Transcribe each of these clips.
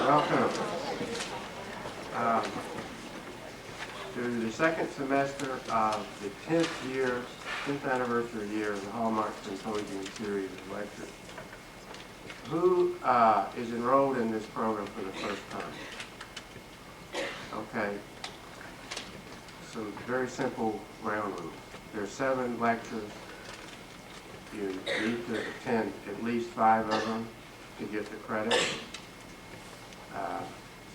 Welcome to the second semester of the 10th anniversary year of the Hallmark Symposium series of lectures. Who is enrolled in this program for the first time? Okay, some very simple ground rules. There are 7 lectures. You need to attend at least 5 of them to get the credit.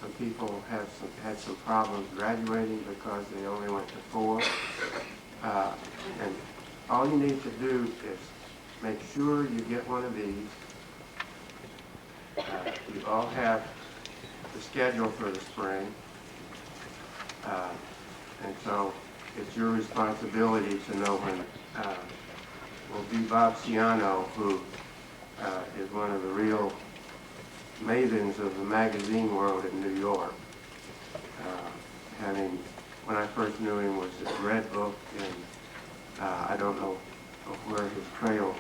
Some people had some problems graduating because they only went to 4. And all you need to do is make sure you get one of these. You all have the schedule for the spring. And so it's your responsibility to know when will be Bob Ciano, who is one of the real mavens of the magazine world in New York. When I first knew him, was his Red Book, and I don't know where his trail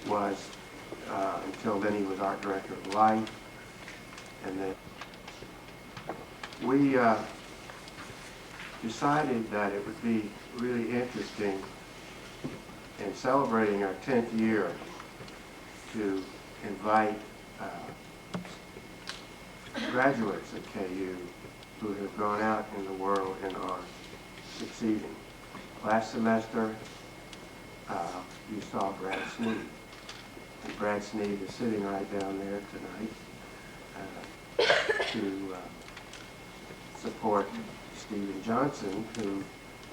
was until then. He was art director of Life, and then we decided that it would be really interesting in celebrating our 10th year to invite graduates at KU who have gone out in the world and are succeeding. Last semester, you saw Brad Sneed. And Brad Sneed is sitting right down there tonight to support Stephen Johnson, who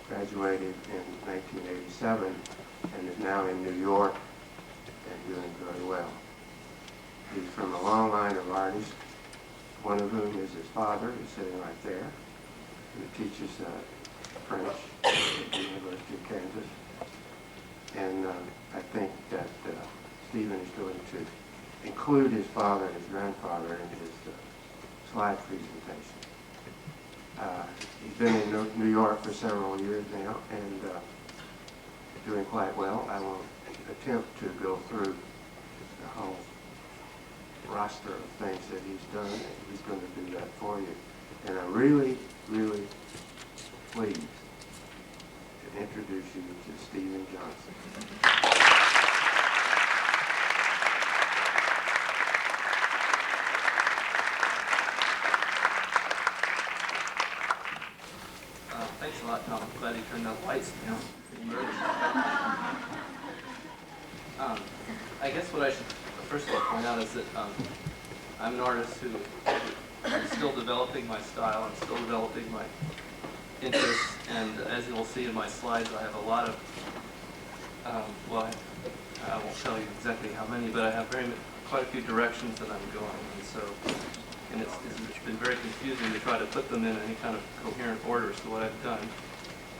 graduated in 1987 and is now in New York and doing very well. He's from a long line of artists, one of whom is his father, who's sitting right there, who teaches French at the University of Kansas. And I think that Stephen is going to include his father and his grandfather in his slide presentation. He's been in New York for several years now and doing quite well. I won't attempt to go through the whole roster of things that he's done, and he's going to do that for you. And I'm really, really pleased to introduce you to Stephen Johnson. Thanks a lot, Tom. I'm glad you turned out the lights down. I guess what I should first of all point out is that I'm an artist who is still developing my style. I'm still developing my interests, and as you'll see in my slides, I have a lot of, well, I won't tell you exactly how many, but I have quite a few directions that I'm going, and so, and it's been very confusing to try to put them in any kind of coherent order. So what I've done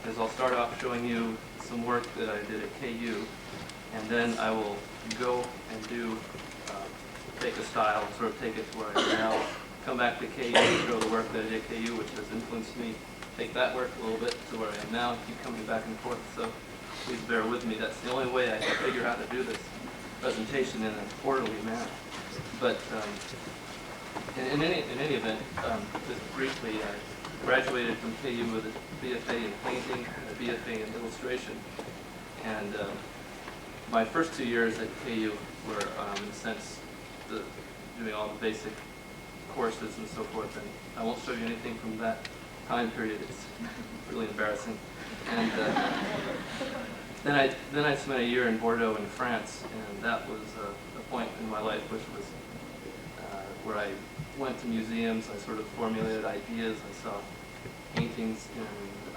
is I'll start off showing you some work that I did at KU, and then I will go and take a style and sort of take it to where I am now, come back to KU and show the work that I did at KU, which has influenced me, take that work a little bit to where I am now, and keep coming back and forth. So please bear with me. That's the only way I can figure out how to do this presentation in an orderly manner. But in any event, just briefly, I graduated from KU with a BFA in painting and a BFA in illustration. And my first 2 years at KU were, in a sense, doing all the basic courses and so forth, and I won't show you anything from that time period. It's really embarrassing. And then I spent a year in Bordeaux in France, and that was a point in my life which was where I went to museums, I sort of formulated ideas, I saw paintings, and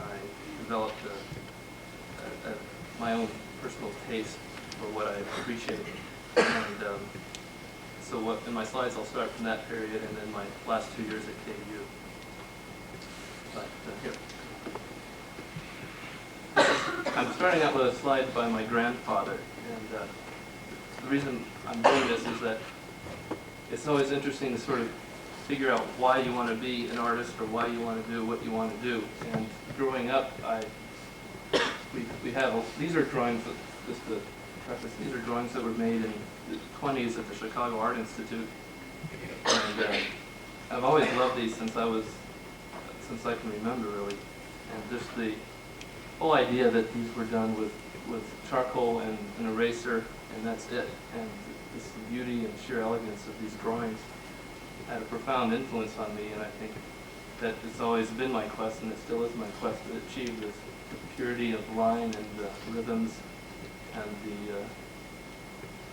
I developed my own personal taste for what I appreciated. And so in my slides, I'll start from that period and then my last 2 years at KU. But here. I'm starting out with a slide by my grandfather, and the reason I'm doing this is that it's always interesting to sort of figure out why you want to be an artist or why you want to do what you want to do. And growing up, we have, these are drawings, just to preface, these are drawings that were made in the 20s at the Chicago Art Institute. And I've always loved these since I can remember, really. And just the whole idea that these were done with charcoal and an eraser, and that's it. And this beauty and sheer elegance of these drawings had a profound influence on me, and I think that it's always been my quest, and it still is my quest, to achieve this purity of line and rhythms and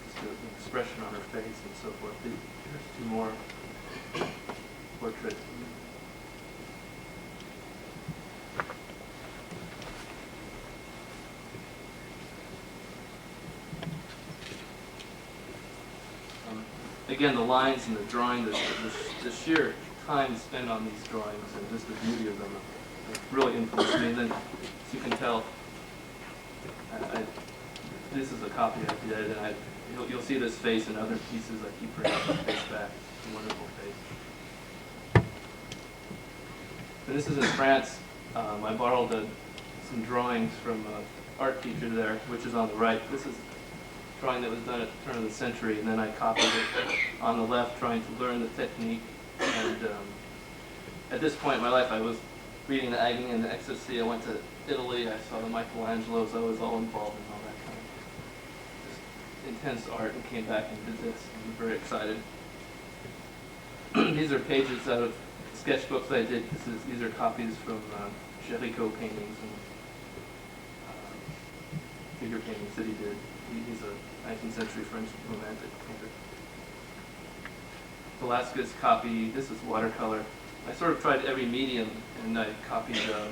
just the expression on her face and so forth. Here's two more portraits. Again, the lines and the drawing, the sheer time spent on these drawings and just the beauty of them really influenced me. And then, as you can tell, this is a copy I did, and you'll see this face in other pieces. I keep bringing the face back. It's a wonderful face. And this is in France. I borrowed some drawings from an art teacher there, which is on the right. This is a drawing that was done at the turn of the century, and then I copied it on the left, trying to learn the technique. And at this point in my life, I was reading the Agni and the Ecstasy. I went to Italy. I saw the Michelangelos. I was all involved in all that kind of just intense art, and came back and did this. I was very excited. These are pages out of sketchbooks I did. These are copies from Géricault paintings and figure paintings that he did. He's a 19th century French romantic painter. Velasquez copy. This is watercolor. I sort of tried every medium, and I copied a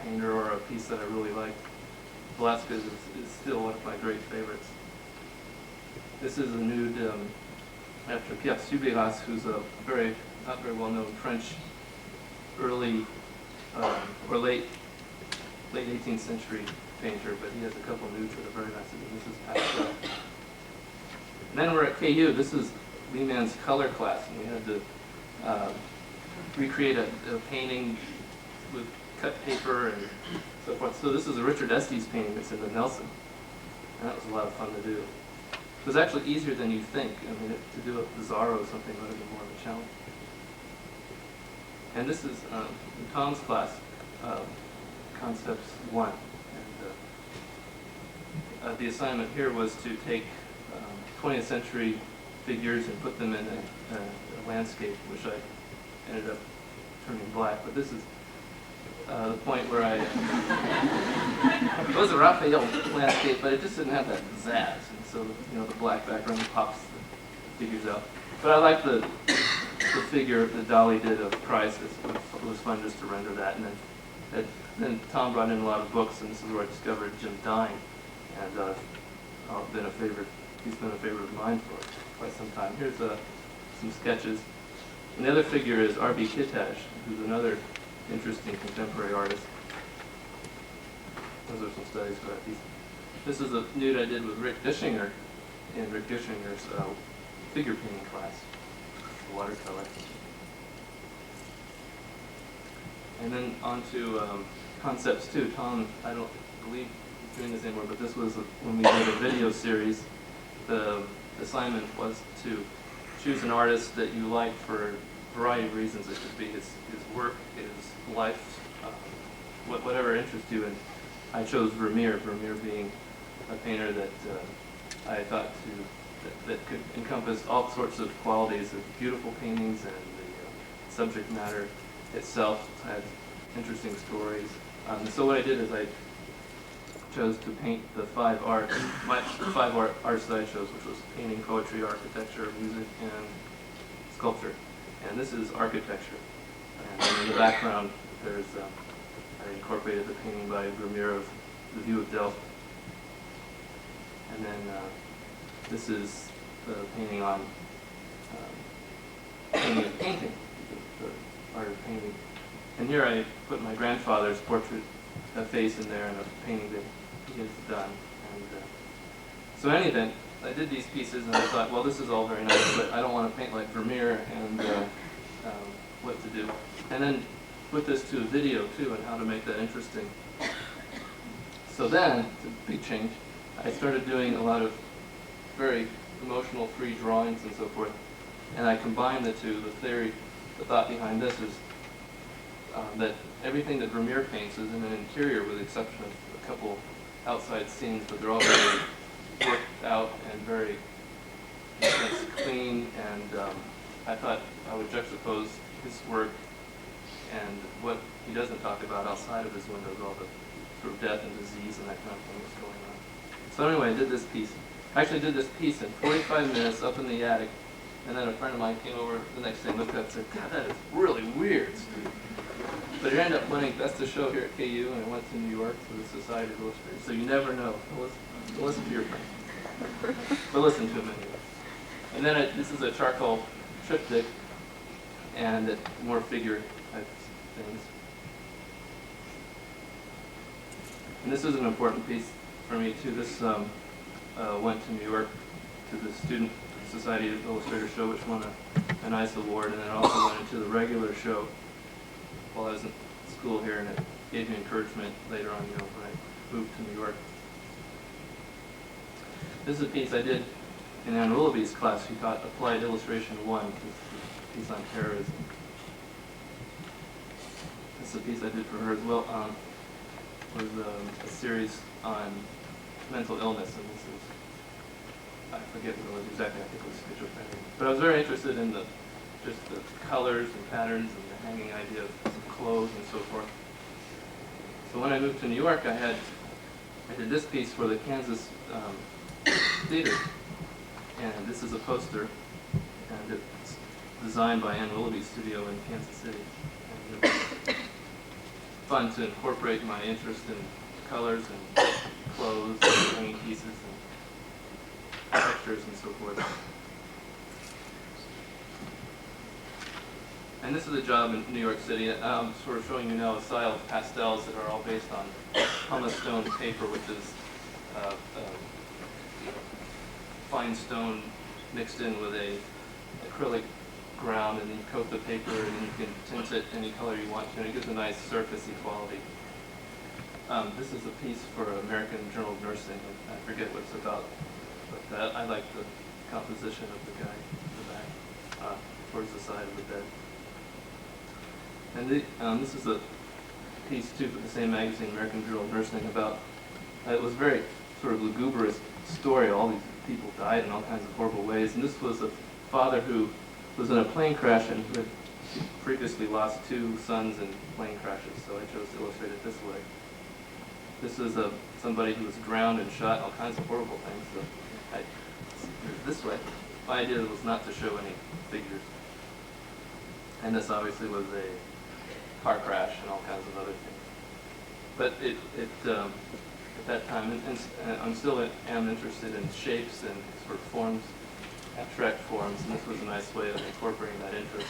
painter or a piece that I really liked. Velasquez is still one of my great favorites. This is a nude after Pierre Subiras, who's a not very well-known French early or late 18th century painter, but he has a couple nudes that are very nice. And this is pastel. And then we're at KU. This is Lehman's color class, and we had to recreate a painting with cut paper and so forth. So this is a Richard Estes painting that's in the Nelson, and that was a lot of fun to do. It was actually easier than you'd think. I mean, to do a Pizarro or something would have been more of a challenge. And this is in Tom's class, Concepts 1. And the assignment here was to take 20th century figures and put them in a landscape, which I ended up turning black. But this is the point where it was a Raphael landscape, but it just didn't have that pizzazz. And so, the black background pops the figures out. But I like the figure that Dali did of Christ. It was fun just to render that. And then Tom brought in a lot of books, and this is where I discovered Jim Dine. And he's been a favorite of mine for quite some time. Here's some sketches. And the other figure is R.B. Kitash, who's another interesting contemporary artist. Those are some studies for that piece. This is a nude I did with Rick Dischinger in Rick Dischinger's figure painting class, watercolor. And then on to Concepts 2. Tom, I don't believe he's doing this anymore, but this was when we did a video series. The assignment was to choose an artist that you like for a variety of reasons. It could be his work, his life, whatever interests you. And I chose Vermeer being a painter that I thought that could encompass all sorts of qualities of beautiful paintings, and the subject matter itself had interesting stories. So what I did is I chose to paint the five arts that I chose, which was painting, poetry, architecture, music, and sculpture. And this is architecture. And then in the background, there's I incorporated the painting by Vermeer of The View of Delft. And then this is the painting on painting, the art of painting. And here I put my grandfather's portrait, a face in there, and a painting that he has done. And so in any event, I did these pieces, and I thought, well, this is all very nice, but I don't want to paint like Vermeer, and what to do. And then put this to a video, too, and how to make that interesting. So then, it's a big change, I started doing a lot of very emotional, free drawings and so forth. And I combined the two. The theory, the thought behind this is that everything that Vermeer paints is in an interior, with the exception of a couple outside scenes, but they're all very worked out and very clean. And I thought I would juxtapose his work and what he doesn't talk about outside of his windows, all the sort of death and disease and that kind of thing that's going on. So anyway, I did this piece. I actually did this piece in 45 minutes up in the attic, and then a friend of mine came over the next day and looked at it and said, God, that is really weird, Steve. But it ended up winning Best of Show here at KU, and I went to New York to the Society of Illustrators. So you never know. Don't listen to your friend. But listen to him anyway. And then this is a charcoal triptych, and more figure type things. And this is an important piece for me too. This went to New York to the Student Society of Illustrators show, which won a nice award, and it also went into the regular show while I was in school here, and it gave me encouragement later on, when I moved to New York. This is a piece I did in Anne Willoughby's class. She taught Applied Illustration 1, which is a piece on terrorism. This is a piece I did for her as well. Was a series on mental illness, and this is, I forget what it was exactly, I think it was schizophrenia. But I was very interested in just the colors and patterns and the hanging idea of clothes and so forth. So when I moved to New York, I did this piece for the Kansas Theater, and this is a poster, and it's designed by Anne Willoughby's studio in Kansas City. And it was fun to incorporate my interest in colors and clothes and hanging pieces and textures and so forth. And this is a job in New York City. I'm sort of showing you now a style of pastels that are all based on pumice stone paper, which is fine stone mixed in with a acrylic ground, and you coat the paper, and you can tint it any color you want to, and it gives a nice surfacey quality. This is a piece for American Journal of Nursing. I forget what it's about, but I like the composition of the guy in the back, towards the side of the bed. And this is a piece too for the same magazine, American Journal of Nursing, about, it was very sort of lugubrious story. All these people died in all kinds of horrible ways, and this was a father who was in a plane crash and who had previously lost 2 sons in plane crashes, so I chose to illustrate it this way. This is somebody who was drowned and shot, all kinds of horrible things, so this way. My idea was not to show any figures. And this obviously was a car crash and all kinds of other things. But at that time, and I'm still am interested in shapes and sort of forms, abstract forms, and this was a nice way of incorporating that interest.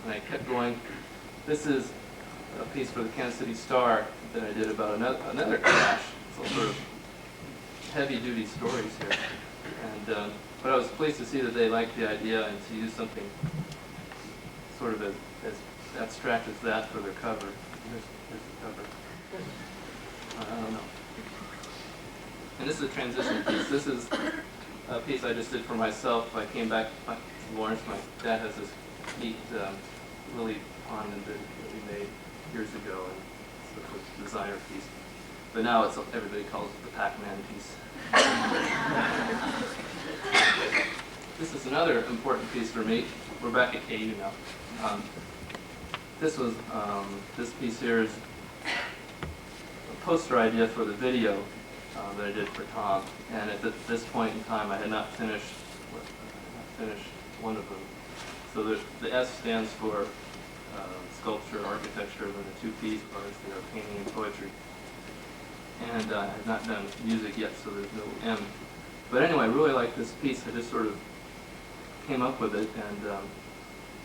And I kept going. This is a piece for the Kansas City Star that I did about another crash. So sort of heavy-duty stories here. And but I was pleased to see that they liked the idea and to use something sort of as abstract as that for their cover. Here's the cover. I don't know. And this is a transition piece. This is a piece I just did for myself. I came back to Lawrence. My dad has this neat lily pond that we made years ago, and it's a designer piece. But now everybody calls it the Pac-Man piece. This is another important piece for me. We're back at KU now. This piece here is a poster idea for the video that I did for Tom. And at this point in time, I had not finished one of them. So the S stands for sculpture, architecture, and the two P's are painting and poetry. And I had not done music yet, so there's no M. But anyway, I really like this piece. I just sort of came up with it, and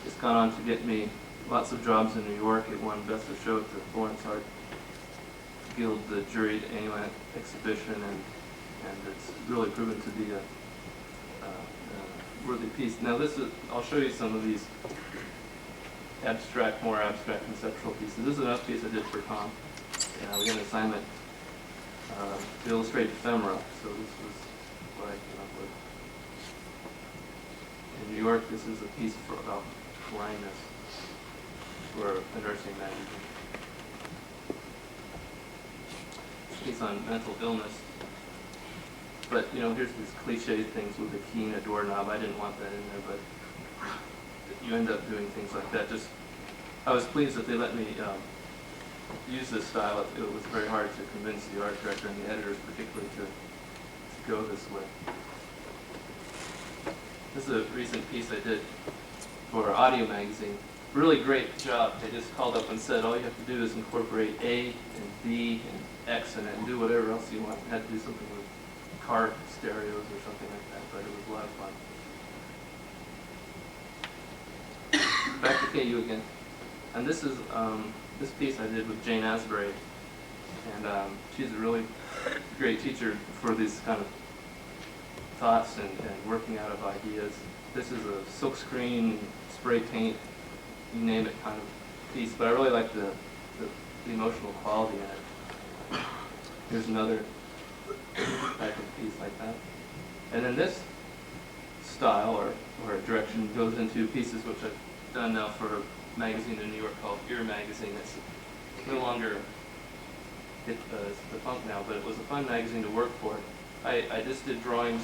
it's gone on to get me lots of jobs in New York. It won Best of Show at the Florence Art Guild, the juried annual exhibition, and it's really proven to be a worthy piece. Now I'll show you some of these more abstract conceptual pieces. This is another piece I did for Tom. We got an assignment to illustrate ephemera, so this was what I came up with. In New York, this is a piece about blindness for a nursing magazine. Piece on mental illness. But, here's these cliche things with a key and a doorknob. I didn't want that in there, but you end up doing things like that. I was pleased that they let me use this style. It was very hard to convince the art director and the editors, particularly, to go this way. This is a recent piece I did for an audio magazine. Really great job. They just called up and said, all you have to do is incorporate A and B and X in it and do whatever else you want. I had to do something with car stereos or something like that, but it was a lot of fun. Back to KU again. And this is this piece I did with Jane Asbury. And she's a really great teacher for these kind of thoughts and working out of ideas. This is a silkscreen, spray paint, you name it kind of piece, but I really like the emotional quality in it. Here's another type of piece like that. And then this style or direction goes into pieces which I've done now for a magazine in New York called Ear Magazine. It's no longer it's the funk now, but it was a fun magazine to work for. I just did drawings,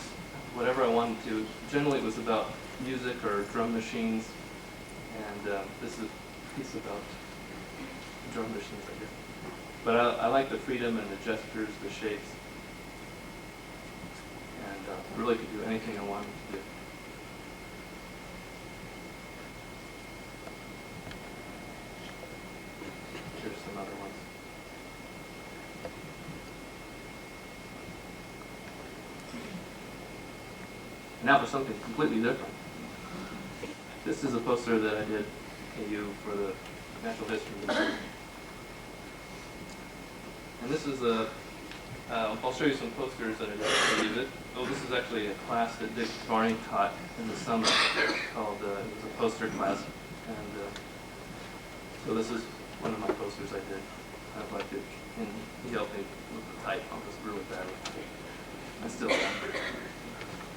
whatever I wanted to. Generally it was about music or drum machines, and this is a piece about drum machines, I guess. But I like the freedom and the gestures, the shapes, and really could do anything I wanted to do. Here's some other ones. Now for something completely different. This is a poster that I did at KU for the Natural History Museum. And this is I'll show you some posters that I did at KU. Oh, this is actually a class that Dick Varney taught in the summer called, it was a poster class. And so this is one of my posters I did. I liked it, and he helped me with the type. I was really bad with it. I still am.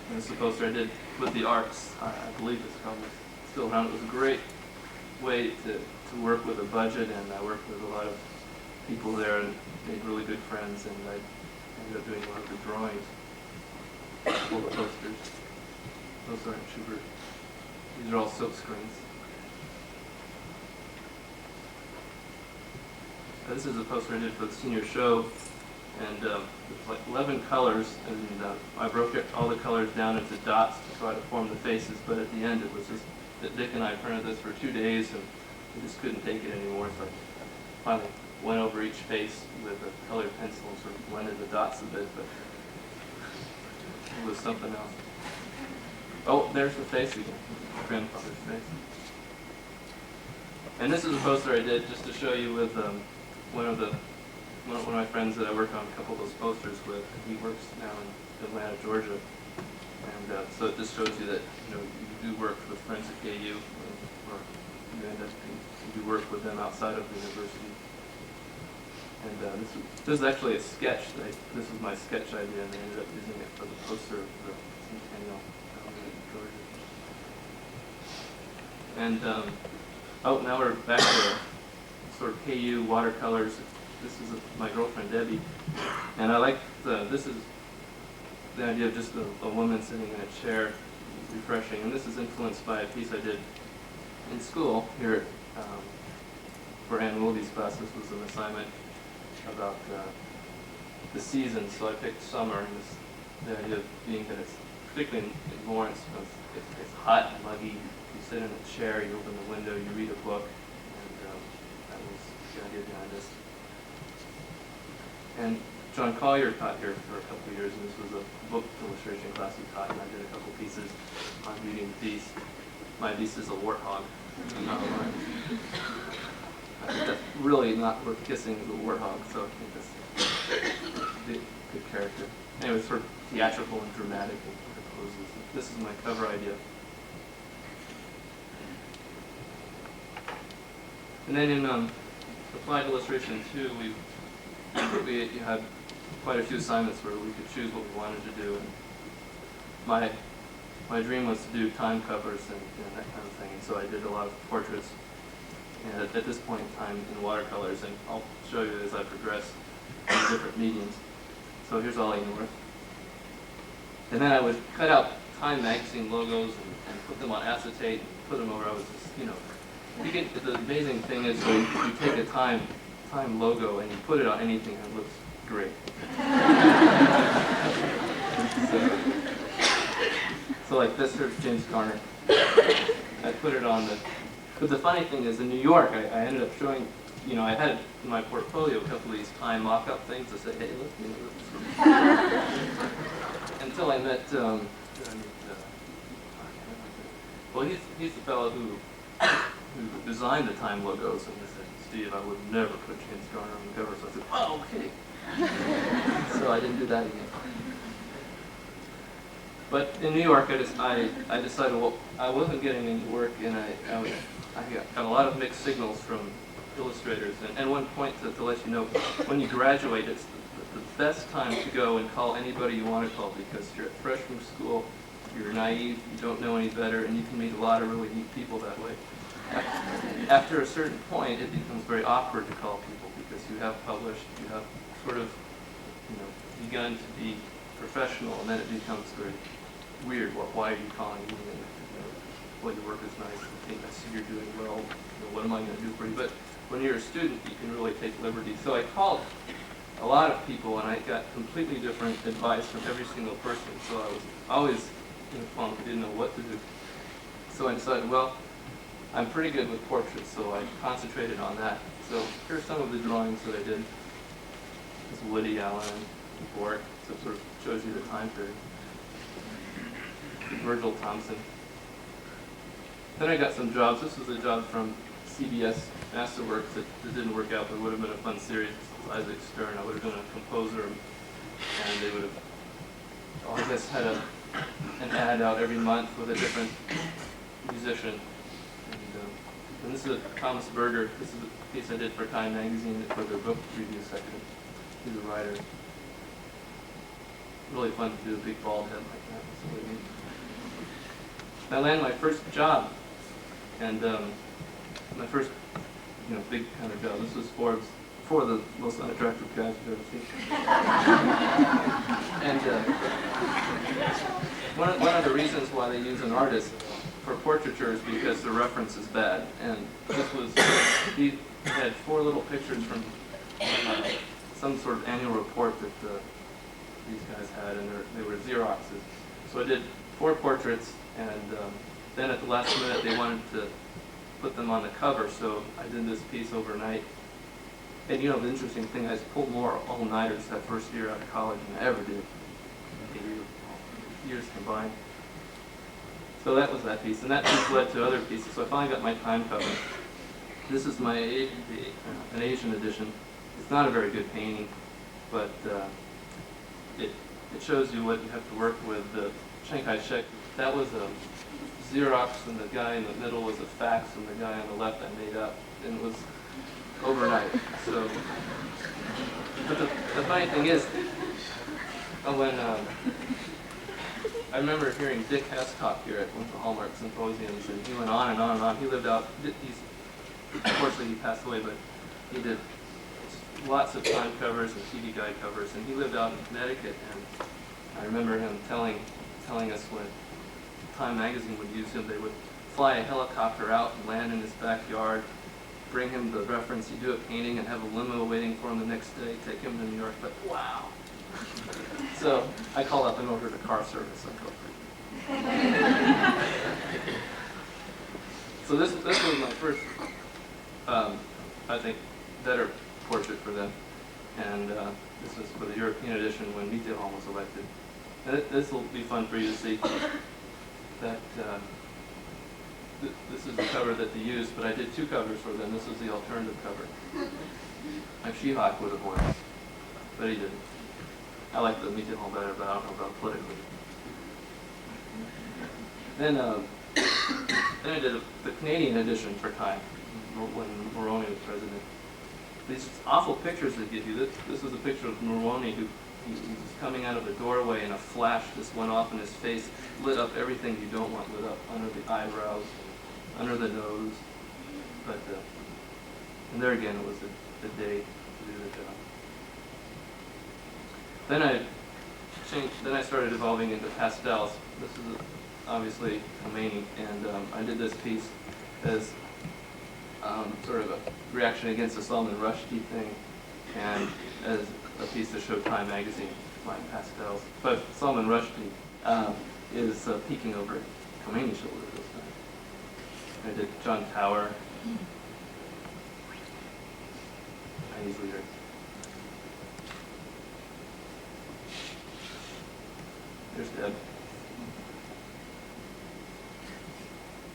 And this is a poster I did with the arcs. I believe it's probably still around. It was a great way to work with a budget, and I worked with a lot of people there and made really good friends, and I ended up doing a lot of the drawings for the posters. Those aren't Schubert. These are all silk screens. This is a poster I did for the senior show, and it's like 11 colors, and I broke all the colors down into dots to try to form the faces, but at the end it was just that Dick and I printed this for 2 days, and we just couldn't take it anymore, so I finally went over each face with a colored pencil and sort of blended the dots a bit, but it was something else. Oh, there's the face again, grandfather's face. And this is a poster I did just to show you with one of my friends that I work on a couple of those posters with. He works now in Atlanta, Georgia, and so it just shows you that you do work with friends at KU, or you end up you do work with them outside of the university. And this is actually a sketch. This was my sketch idea, and they ended up using it for the poster of the centennial in Georgia. And now we're back to sort of KU watercolors. This is my girlfriend Debbie, and I like this is the idea of just a woman sitting in a chair, refreshing. And this is influenced by a piece I did in school here for Ann Wilde's class. This was an assignment about the seasons. So I picked summer, and the idea of being that it's, particularly in Lawrence, it's hot and muggy. You sit in a chair, you open the window, you read a book, and that was the idea behind this. And John Collier taught here for a couple of years, and this was a book illustration class he taught, and I did a couple pieces on Beauty and the Beast. My beast is a warthog. I think that's really not worth kissing as a warthog, so I think that's a good character. Anyway, it's sort of theatrical and dramatic and poses. This is my cover idea. And then in applied illustration 2, we had quite a few assignments where we could choose what we wanted to do. And my dream was to do time covers and that kind of thing. And so I did a lot of portraits, and at this point in time in watercolors. And I'll show you as I progress in different mediums. So here's Ollie North. And then I would cut out Time magazine logos and put them on acetate and put them over. I was just, the amazing thing is when you take a Time logo and you put it on anything, and it looks great. So like this, here's James Garner. I put it on but the funny thing is in New York, I ended up showing, I had in my portfolio a couple of these Time mock-up things to say, hey, look, until I met, well, he's the fellow who designed the Time logos, and he said, Steve, I would never put James Garner on the cover. So I said, oh, okay. So I didn't do that again. But in New York, I decided, well, I wasn't getting any work, and I got a lot of mixed signals from illustrators. And one point to let you know, when you graduate, it's the best time to go and call anybody you want to call, because you're fresh from school, you're naive, you don't know any better, and you can meet a lot of really neat people that way. After a certain point, it becomes very awkward to call people, because you have published, you have sort of, begun to be professional, and then it becomes very weird. Why are you calling me? Well, your work is nice. I see you're doing well. What am I going to do for you? But when you're a student, you can really take liberties. So I called a lot of people, and I got completely different advice from every single person. So I was always in a funk. I didn't know what to do. So I decided, well, I'm pretty good with portraits, so I concentrated on that. So here's some of the drawings that I did. This is Woody Allen, Bork, so it sort of shows you the time period. Virgil Thompson. Then I got some jobs. This was a job from CBS Masterworks that didn't work out, but it would have been a fun series. Isaac Stern. I would have been a composer, and they would have, had an ad out every month with a different musician. And this is Thomas Berger. This is a piece I did for Time magazine for their book review section. He's a writer. Really fun to do a big bald head like that. That's really neat. I landed my first job, and my first, big kind of job. This was Forbes, four of the most unattractive guys you've ever seen. And one of the reasons why they use an artist for portraiture is because the reference is bad. And this was, he had 4 little pictures from some sort of annual report that these guys had, and they were Xeroxes. So I did 4 portraits. And then at the last minute, they wanted to put them on the cover, so I did this piece overnight. And the interesting thing, I pulled more all-nighters that first year out of college than I ever did. Years combined. So that was that piece, and that piece led to other pieces. So I finally got my time cover. This is my an Asian edition. It's not a very good painting, but it shows you what you have to work with. The Chiang Kai-shek. That was a Xerox, and the guy in the middle was a fax, and the guy on the left I made up, and it was overnight. So, but the funny thing is, when I remember hearing Dick Hascock here at one of the Hallmark Symposiums, and he went on and on and on. He lived out. Unfortunately, he passed away, but he did lots of Time covers and TV Guide covers, and he lived out in Connecticut, and I remember him telling us when Time magazine would use him, they would fly a helicopter out and land in his backyard, bring him the reference, he'd do a painting and have a limo waiting for him the next day, take him to New York, but wow. So I called up and ordered a car service. So this was my first, I think, better portrait for them. And this was for the European edition when Mitterrand was elected. And this will be fun for you to see. That this is the cover that they used, but I did two covers for them. This was the alternative cover. Shihak would have won, but he didn't. I like the Mitterrand better, but I don't know about politically. Then I did the Canadian edition for Time when Mulroney was president. These awful pictures they give you. This was a picture of Mulroney who he was coming out of a doorway and a flash just went off in his face, lit up everything you don't want lit up, under the eyebrows, under the nose. But and there again, it was the day to do the job. Then I changed. Then I started evolving into pastels. This is obviously Khomeini, and I did this piece as sort of a reaction against the Salman Rushdie thing, and as a piece to show Time magazine, my pastels. But Salman Rushdie is peeking over Khomeini's shoulder this time. I did John Tower, Chinese leader. There's Deb.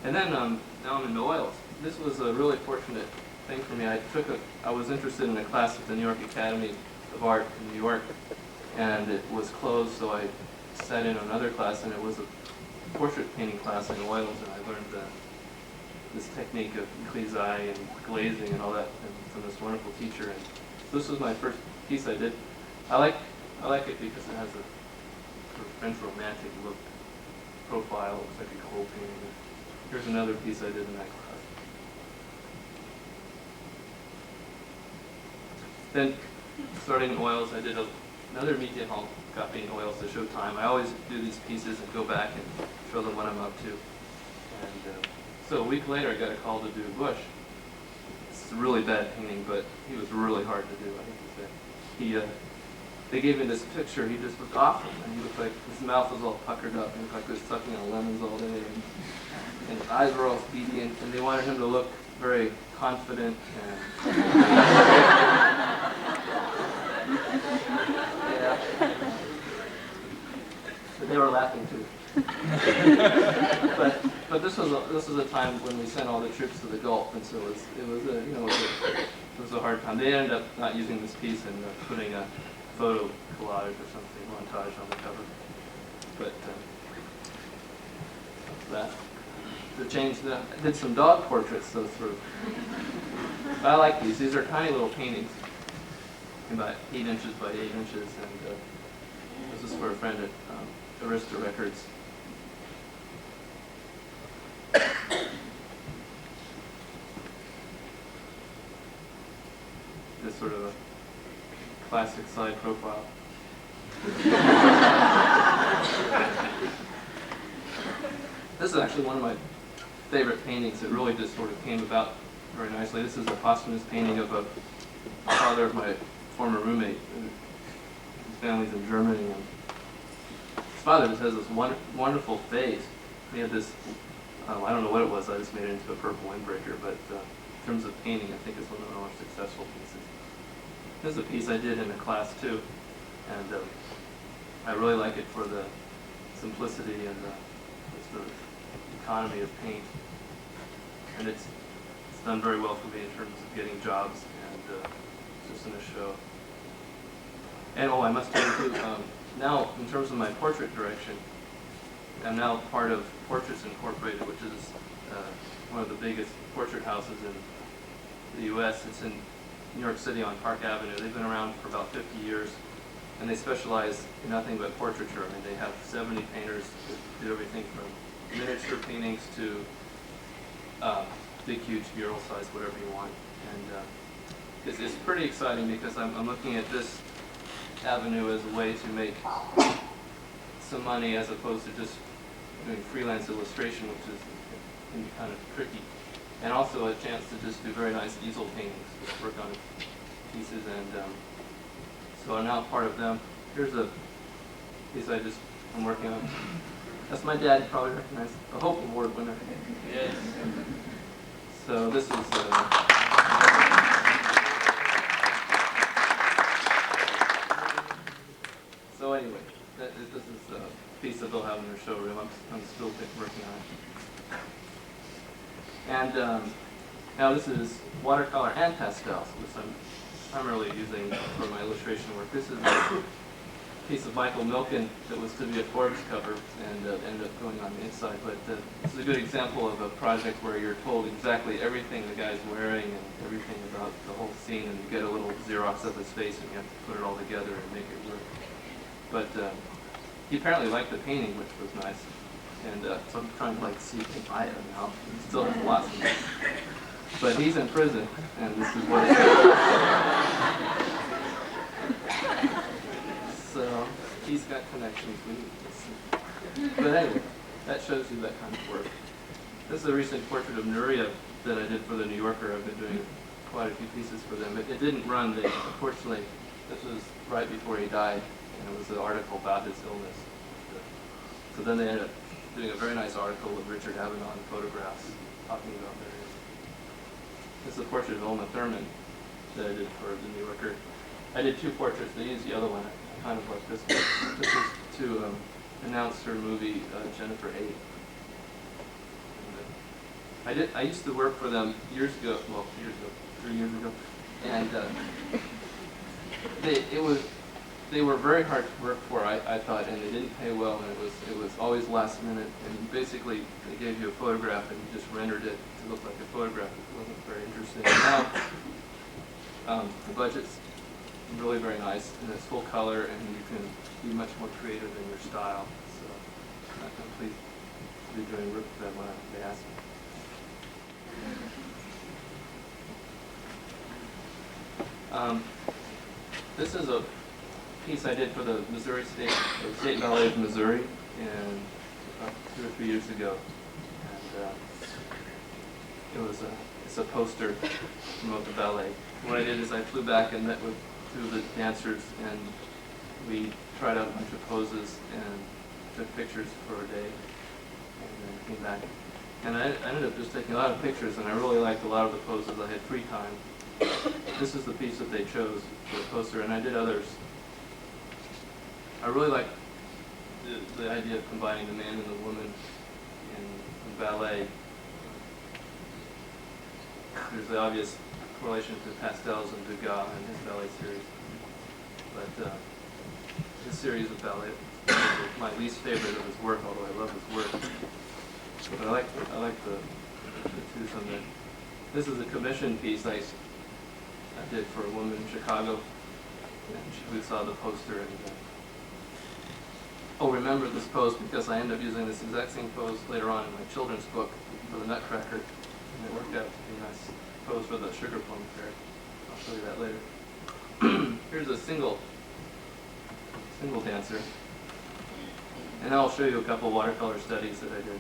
And then now I'm in oils. This was a really fortunate thing for me. I was interested in a class at the New York Academy of Art in New York, and it was closed, so I sat in another class, and it was a portrait painting class in oils, and I learned this technique of grisage and glazing and all that from this wonderful teacher. And this was my first piece I did. I like it because it has a sort of French romantic look profile. It looks like a coal painting. Here's another piece I did in that class. Then, starting in oils, I did another Mitterrand copy in oils to show Time. I always do these pieces and go back and show them what I'm up to. And so a week later, I got a call to do Bush. It's a really bad painting, but he was really hard to do, I think to say. They gave me this picture. He just looked awful, and he looked like his mouth was all puckered up, and he looked like he was sucking on lemons all day, and his eyes were all beady, and they wanted him to look very confident and yeah. But they were laughing too. but this was a time when we sent all the troops to the Gulf, and so it was a hard time. They ended up not using this piece and putting a photo collage or something, montage on the cover. But that. To change I did some dog portraits, so sort of. I like these. These are tiny little paintings, about 8 inches by 8 inches, and this is for a friend at Arista Records. This sort of a classic side profile. This is actually one of my favorite paintings. It really just sort of came about very nicely. This is a posthumous painting of a father of my former roommate. His family's in Germany, and his father just has this wonderful face. He had this, I don't know what it was, I just made it into a purple windbreaker, but in terms of painting, I think it's one of the more successful pieces. This is a piece I did in a class too, and I really like it for the simplicity and the economy of paint, and it's done very well for me in terms of getting jobs, and it's just in a show. And I must tell you too, now in terms of my portrait direction, I'm now part of Portraits Incorporated, which is one of the biggest portrait houses in the U.S. It's in New York City on Park Avenue. They've been around for about 50 years, and they specialize in nothing but portraiture. I mean, they have 70 painters that do everything from miniature paintings to big, huge mural size, whatever you want. And it's pretty exciting because I'm looking at this avenue as a way to make some money as opposed to just doing freelance illustration, which can be kind of tricky. And also a chance to just do very nice easel paintings, just work on pieces. And so I'm now part of them. Here's a piece I'm working on. That's my dad, you probably recognize, a Hope Award winner. Yes. So this is so anyway, this is a piece that they'll have in their showroom. I'm still working on it. And now this is watercolor and pastels, which I'm primarily using for my illustration work. This is a piece of Michael Milken that was to be a Forbes cover and ended up going on the inside. But this is a good example of a project where you're told exactly everything the guy's wearing and everything about the whole scene, and you get a little Xerox of his face and you have to put it all together and make it work. But he apparently liked the painting, which was nice. And so I'm trying to see if he can buy it now. He still has lots of it. But he's in prison, and this is what it is. So he's got connections. But anyway, that shows you that kind of work. This is a recent portrait of Nuria that I did for the New Yorker. I've been doing quite a few pieces for them. It didn't run. Unfortunately, this was right before he died, and it was an article about his illness. So then they ended up doing a very nice article with Richard Avedon photographs talking about their. This is a portrait of Uma Thurman that I did for the New Yorker. I did two portraits. They used the other one. I kind of like this one. This is to announce her movie Jennifer 8. I used to work for them years ago. Well, 3 years ago, and they were very hard to work for. I thought, and they didn't pay well, and it was always last minute. And basically, they gave you a photograph, and you just rendered it to look like a photograph. It wasn't very interesting. Now, the budget's really very nice, and it's full color, and you can be much more creative in your style. So I'm pleased to be doing work for them when they ask me. This is a piece I did for the State Ballet of Missouri, and 2 or 3 years ago, and it's a poster to promote the ballet. What I did is I flew back and met with 2 of the dancers, and we tried out a bunch of poses and took pictures for a day, and then came back. And I ended up just taking a lot of pictures, and I really liked a lot of the poses. I had free time. This is the piece that they chose for the poster, and I did others. I really like the idea of combining the man and the woman in ballet. There's the obvious correlation to pastels and Degas and his ballet series. But his series of ballet is my least favorite of his work, although I love his work. But I like the two from there. This is a commission piece I did for a woman in Chicago, and we saw the poster and remember this pose because I ended up using this exact same pose later on in my children's book for the Nutcracker, and it worked out to be a nice pose for the Sugar Plum Fair. I'll show you that later. Here's a single dancer, and I'll show you a couple watercolor studies that I did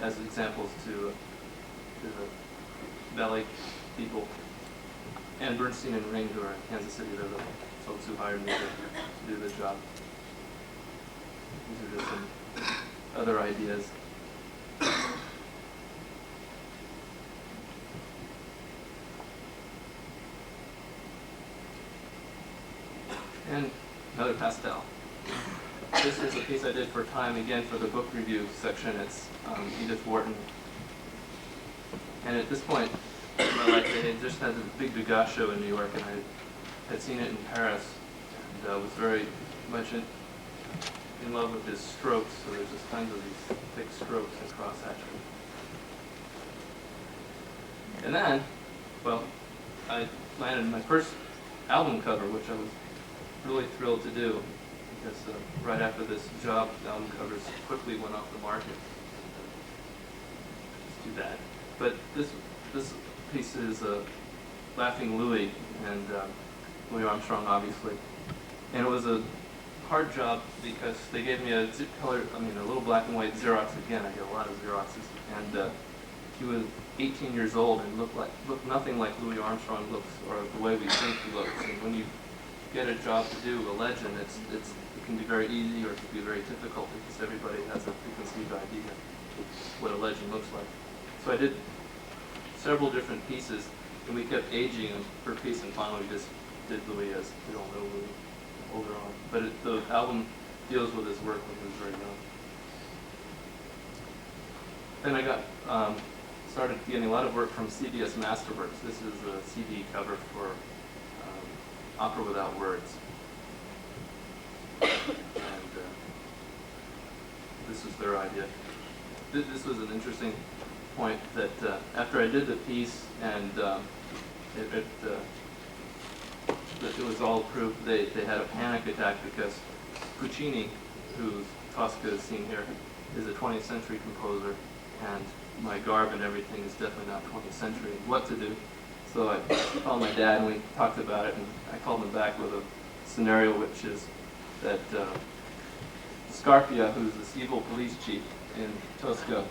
as examples to the ballet people. And Bernstein and Ring, who are in Kansas City, they're the folks who hired me to do the job. These are just some other ideas. And another pastel. This is a piece I did for Time, again for the book review section. It's Edith Wharton. And at this point in my life, they had just had a big Degas show in New York, and I had seen it in Paris, and was very much in love with his strokes. So there's just tons of these thick strokes and cross-hatching. And then, well, I landed my first album cover, which I was really thrilled to do, because right after this job, the album covers quickly went off the market. It's too bad. But this piece is Laughing Louie, and Louis Armstrong, obviously. And it was a hard job because they gave me a little black and white Xerox again. I get a lot of Xeroxes, and he was 18 years old and looked nothing like Louis Armstrong looks, or the way we think he looks. And when you get a job to do a legend, it can be very easy or it can be very difficult because everybody has a preconceived idea of what a legend looks like. So I did several different pieces, and we kept aging them per piece, and finally we just did Louis as we all know Louis older on. But the album deals with his work when he was very young. Then I got started getting a lot of work from CBS Masterworks. This is a CD cover for Opera Without Words. And this was their idea. This was an interesting point that after I did the piece and it was all approved, they had a panic attack because Puccini, whose Tosca is seen here, is a 20th century composer, and my garb and everything is definitely not 20th century. What to do? So I called my dad and we talked about it, and I called him back with a scenario which is that Scarpia, who's this evil police chief in Tosca,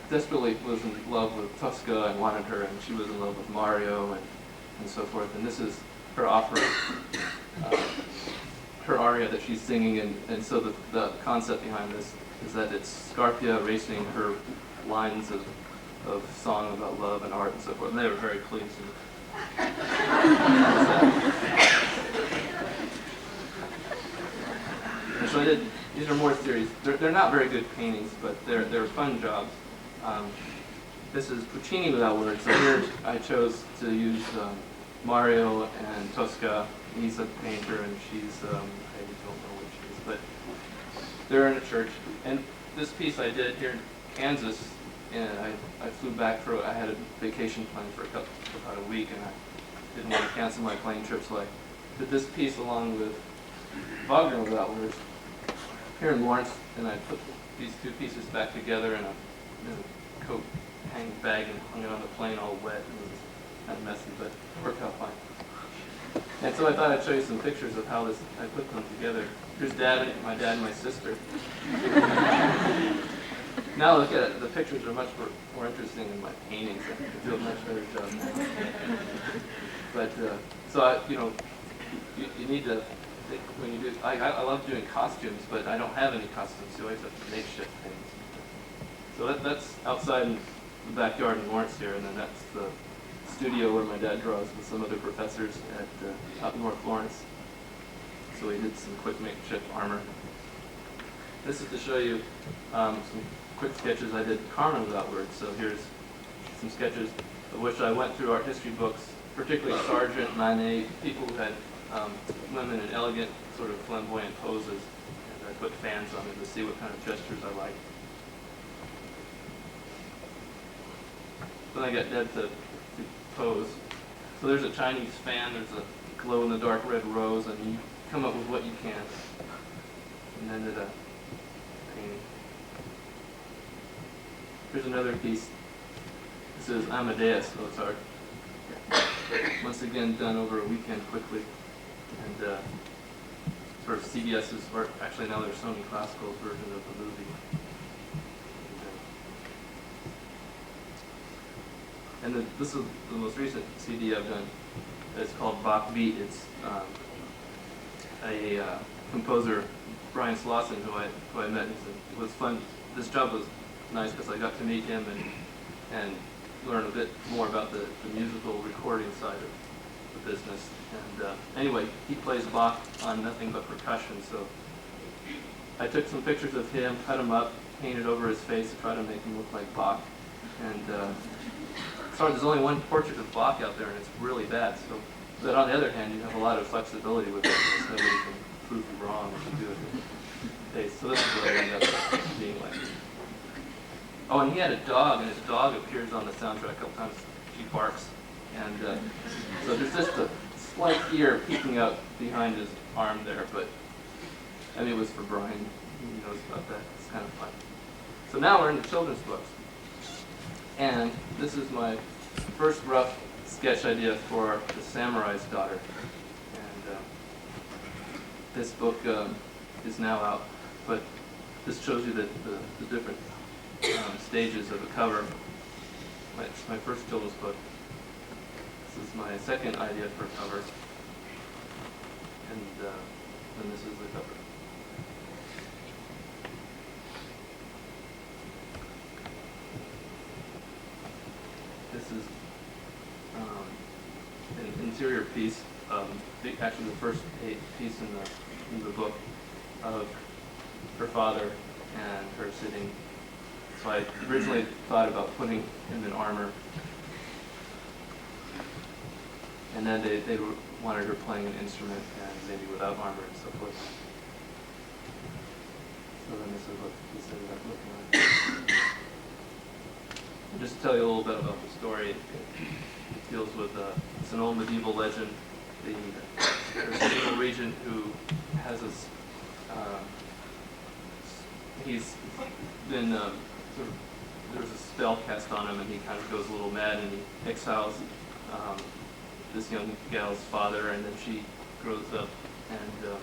desperately was in love with Tosca and wanted her, and she was in love with Mario and so forth. And this is her opera, her aria that she's singing, and so the concept behind this is that it's Scarpia erasing her lines of song about love and art and so forth, and they were very pleased. And so I did, these are more series. They're not very good paintings, but they're fun jobs. This is Puccini Without Words. So here I chose to use Mario and Tosca. He's a painter and she's, I don't know what she is, but they're in a church. And this piece I did here in Kansas, and I flew back I had a vacation planned for about a week, and I didn't want to cancel my plane trip, so I did this piece along with Wagner Without Words here in Lawrence, and I put these two pieces back together in a coat hang bag and hung it on the plane all wet. It was kind of messy, but it worked out fine. And so I thought I'd show you some pictures of how I put them together. Here's my dad and my sister. Now look at it, the pictures are much more interesting than my paintings. I can do a much better job now. But, so you need to think when you do, I love doing costumes, but I don't have any costumes, so I always have to makeshift things. So that's outside in the backyard in Lawrence here, and then that's the studio where my dad draws with some other professors at out in North Lawrence. So we did some quick makeshift armor. This is to show you some quick sketches I did Carmen Without Words. So here's some sketches of which I went through art history books, particularly Sargent, Manet, people who had women in elegant, sort of flamboyant poses, and I put fans on it to see what kind of gestures I liked. Then I got Deb to pose. So there's a Chinese fan, there's a glow-in-the-dark red rose, and you come up with what you can. And then did a painting. Here's another piece. This is Amadeus Mozart. Once again done over a weekend quickly. And sort of CBS's, or actually now they're Sony Classical's version of the movie. And this is the most recent CD I've done. It's called Bach Beat. It's a composer, Brian Slauson, who I met. It was fun. This job was nice because I got to meet him and learn a bit more about the musical recording side of the business. And anyway, he plays Bach on nothing but percussion. So I took some pictures of him, cut him up, painted over his face to try to make him look like Bach. And sorry, there's only one portrait of Bach out there, and it's really bad. So, but on the other hand, you have a lot of flexibility with it, so nobody can prove you wrong if you do it in face. So this is what I ended up being like. Oh, and he had a dog, and his dog appears on the soundtrack a couple times. She barks, and so there's just a slight ear peeking out behind his arm there. But I mean, it was for Brian. He knows about that. It's kind of fun. So now we're into children's books. And this is my first rough sketch idea for The Samurai's Daughter. And This book is now out, but this shows you the different stages of the cover. It's my first children's book. This is my second idea for a cover, and then this is the cover. This is an interior piece, actually the first piece in the book, of her father and her sitting. So I originally thought about putting him in armor, and then they wanted her playing an instrument and maybe without armor and so forth. So then this is what this ended up looking like. Just to tell you a little bit about the story, it deals with, it's an old medieval legend. There's a medieval regent who has this, he's been, there's a spell cast on him, and he kind of goes a little mad, and he exiles this young gal's father, and then she grows up and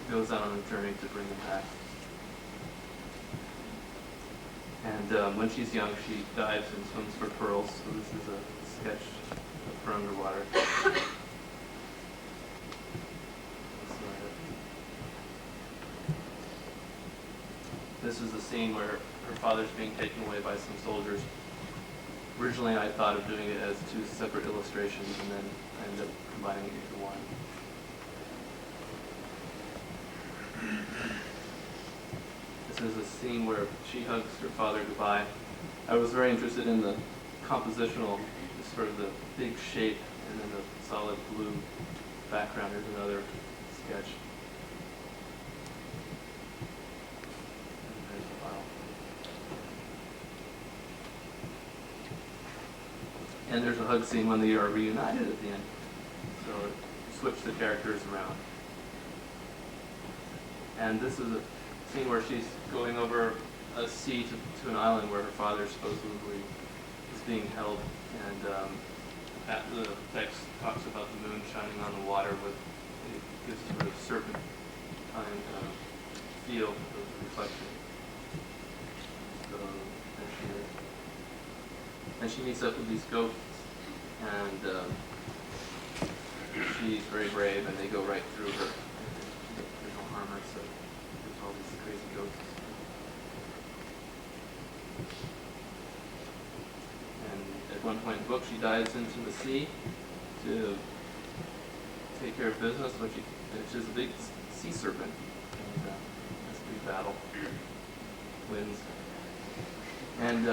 goes out on a journey to bring him back. And when she's young, she dives and swims for pearls. So this is a sketch of her underwater. This is a scene where her father's being taken away by some soldiers. Originally, I thought of doing it as two separate illustrations, and then I ended up combining it into one. This is a scene where she hugs her father goodbye. I was very interested in the compositional, sort of the big shape, and then the solid blue background. Here's another sketch. And there's the file. And there's a hug scene when they are reunited at the end. So switch the characters around. And this is a scene where she's going over a sea to an island where her father supposedly is being held, and the text talks about the moon shining on the water with this sort of serpentine feel of the reflection. So there she is. And she meets up with these ghosts, and she's very brave, and they go right through her. There's no armor, so there's all these crazy ghosts. And at one point in the book, she dives into the sea to take care of business, which is a big sea serpent. And has a big battle. Wins. And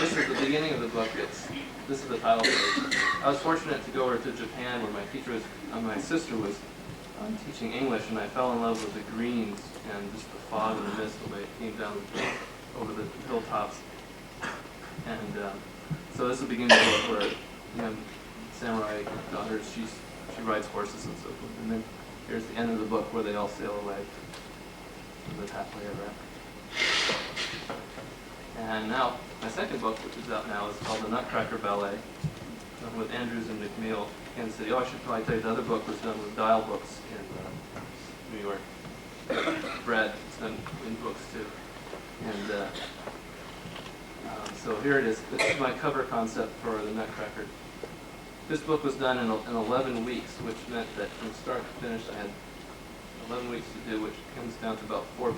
this is the beginning of the book. This is the title page. I was fortunate to go over to Japan, where my teacher was, my sister was teaching English, and I fell in love with the greens and just the fog and the mist the way it came down over the hilltops. And so this is the beginning of the book where young samurai daughters, she rides horses and so forth. And then here's the end of the book where they all sail away and live happily ever after. And now, my second book, which is out now, is called The Nutcracker Ballet, done with Andrews and McNeil, Kansas City. Oh, I should probably tell you, the other book was done with Dial Books in New York. Brad has done in books too. And so here it is. This is my cover concept for The Nutcracker. This book was done in 11 weeks, which meant that from start to finish I had 11 weeks to do, which comes down to about 4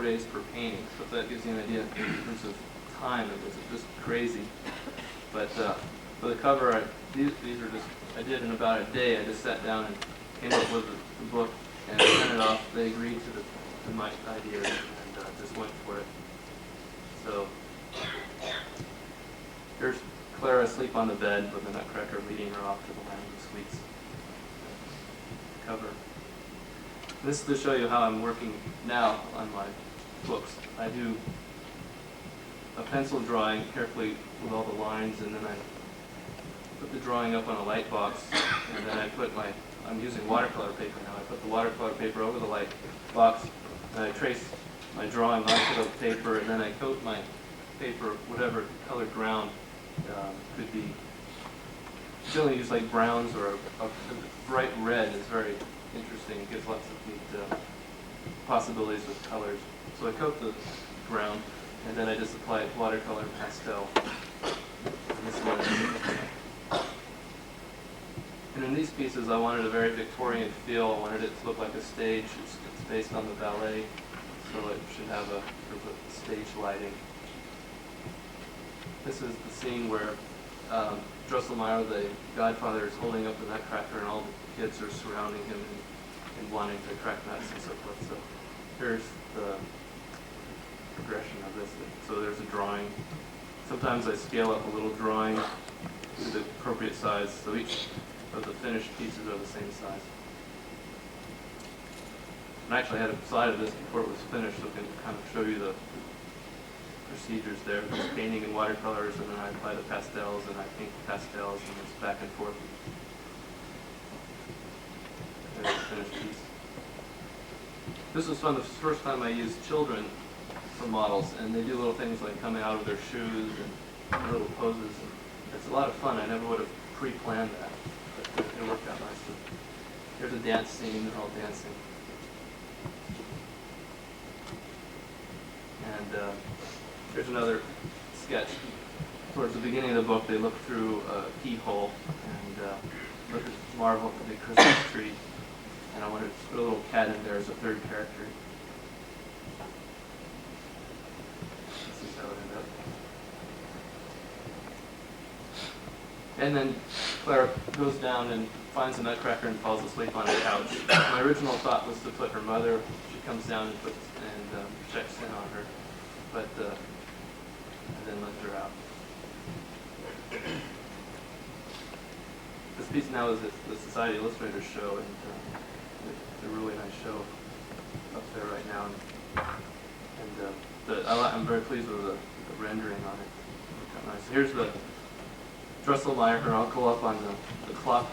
days per painting. So if that gives you an idea in terms of time, it was just crazy. But for the cover, these are just, I did in about a day. I just sat down and came up with the book and sent it off. They agreed to my idea and just went for it. So here's Clara asleep on the bed with the Nutcracker leading her off to the land of the sweets. Cover. This is to show you how I'm working now on my books. I do a pencil drawing carefully with all the lines, and then I put the drawing up on a light box, and then I put I'm using watercolor paper now. I put the watercolor paper over the light box, and I trace my drawing onto the paper, and then I coat my paper, whatever color ground could be generally use like browns or a bright red is very interesting. It gives lots of neat possibilities with colors. So I coat the ground, and then I just apply watercolor and pastel. And this one. And in these pieces, I wanted a very Victorian feel. I wanted it to look like a stage. It's based on the ballet, so it should have a sort of a stage lighting. This is the scene where Drosselmeyer, the godfather, is holding up the nutcracker, and all the kids are surrounding him and wanting to crack nuts and so forth. So here's the progression of this. So there's a drawing. Sometimes I scale up a little drawing to the appropriate size, so each of the finished pieces are the same size. And actually I had a slide of this before it was finished, so I can kind of show you the procedures there. There's painting in watercolors, and then I apply the pastels, and I paint the pastels, and it's back and forth. There's the finished piece. This was fun. The first time I used children for models, and they do little things like coming out of their shoes and little poses. And it's a lot of fun. I never would have pre-planned that, but it worked out nicely. Here's a dance scene. They're all dancing. And here's another sketch. Towards the beginning of the book, they look through a keyhole and look at marvel at the big Christmas tree. And I wanted to put a little cat in there as a third character. This is how it ended up. And then Clara goes down and finds a nutcracker and falls asleep on a couch. My original thought was to put her mother. She comes down and checks in on her, but and then lets her out. This piece now is at the Society Illustrators show, and it's a really nice show up there right now. And I'm very pleased with the rendering on it. It's nice. Here's the Drosselmeyer, and I'll go up on the clock,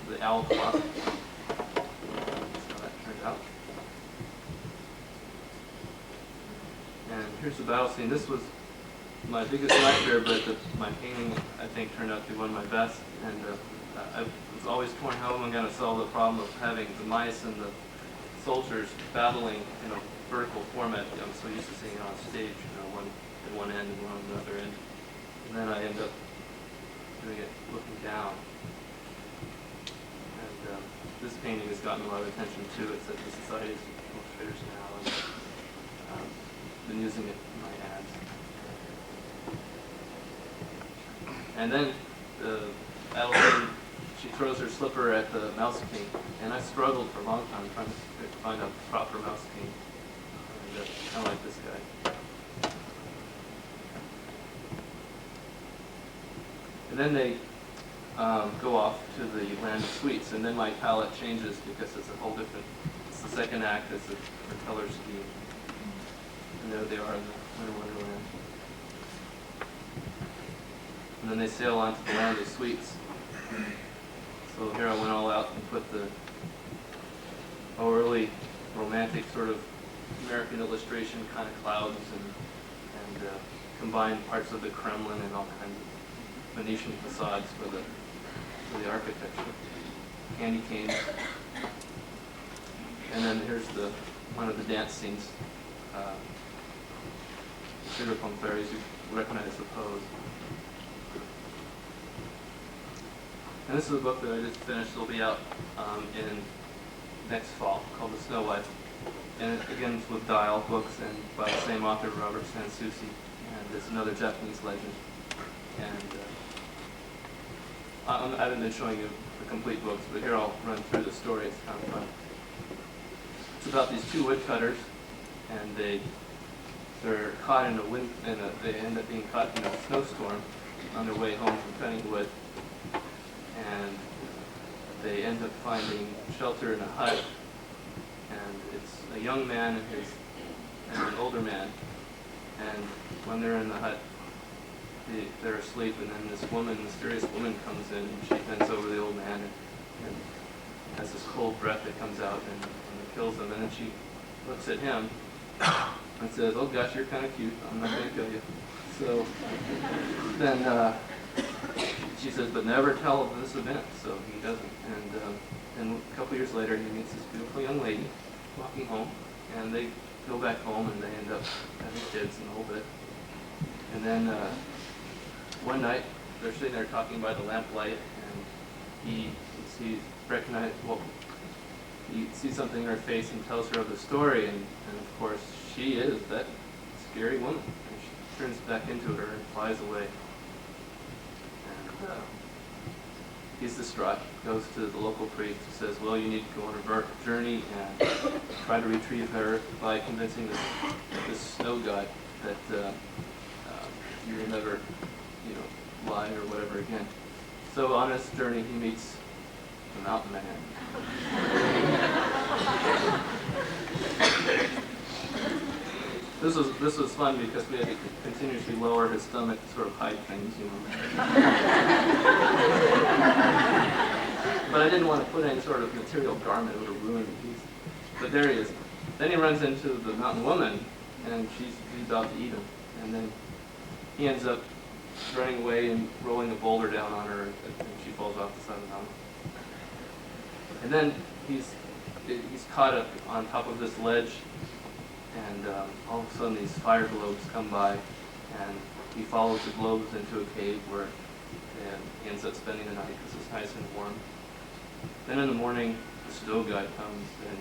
the owl clock. That's how that turned out. And here's the battle scene. This was my biggest nightmare, but my painting, I think, turned out to be one of my best. And I was always torn how am I going to solve the problem of having the mice and the soldiers battling in a vertical format. I'm so used to seeing it on stage, one at one end and one on the other end. And then I end up doing it looking down. And this painting has gotten a lot of attention too. It's at the Society of Illustrators now. And, been using it in my ads. And then Adeline, she throws her slipper at the mouse king, and I struggled for a long time trying to find a proper mouse king. And kind of like this guy. And then they go off to the land of sweets, and then my palette changes because it's a whole different. It's the second act. It's a color scheme. And there they are in the Winter Wonderland. And then they sail on to the land of sweets. So here I went all out and put the early romantic sort of American illustration kind of clouds and combined parts of the Kremlin and all kinds of Venetian facades for the architecture. Candy canes. And then here's one of the dance scenes. Sugar plum fairies, you recognize the pose. And this is a book that I just finished. It'll be out in next fall, called The Snow White. And again, it's with Dial Books and by the same author, Robert Sansusi. And it's another Japanese legend. And I haven't been showing you the complete books, but here I'll run through the story. It's kind of fun. It's about these two woodcutters, and they're caught in they end up being caught in a snowstorm on their way home from cutting wood. And they end up finding shelter in a hut. And it's a young man and an older man. And when they're in the hut, they're asleep, and then this mysterious woman comes in, and she bends over the old man and has this cold breath that comes out and kills him. And then she looks at him and says, "Oh gosh, you're kind of cute. I'm not going to kill you." So then she says, but never tell of this event, so he doesn't. And a couple years later, he meets this beautiful young lady walking home, and they go back home, and they end up having kids and the whole bit. And then one night, they're sitting there talking by the lamplight, and he sees something in her face and tells her of the story, and of course, she is that scary woman. And she turns back into her and flies away. And he's distraught, goes to the local priest who says, well, you need to go on a journey and try to retrieve her by convincing this snow god that you will never, lie or whatever again. So on this journey, he meets the mountain man. This was fun because we had to continuously lower his stomach to sort of hide things, But I didn't want to put any sort of material garment that would have ruined the piece. But there he is. Then he runs into the mountain woman, and he's about to eat him. And then he ends up running away and rolling a boulder down on her, and she falls off the side of the mountain. And then he's caught up on top of this ledge, and all of a sudden these fire globes come by, and he follows the globes into a cave where he ends up spending the night because it's nice and warm. Then in the morning, the snow guy comes, and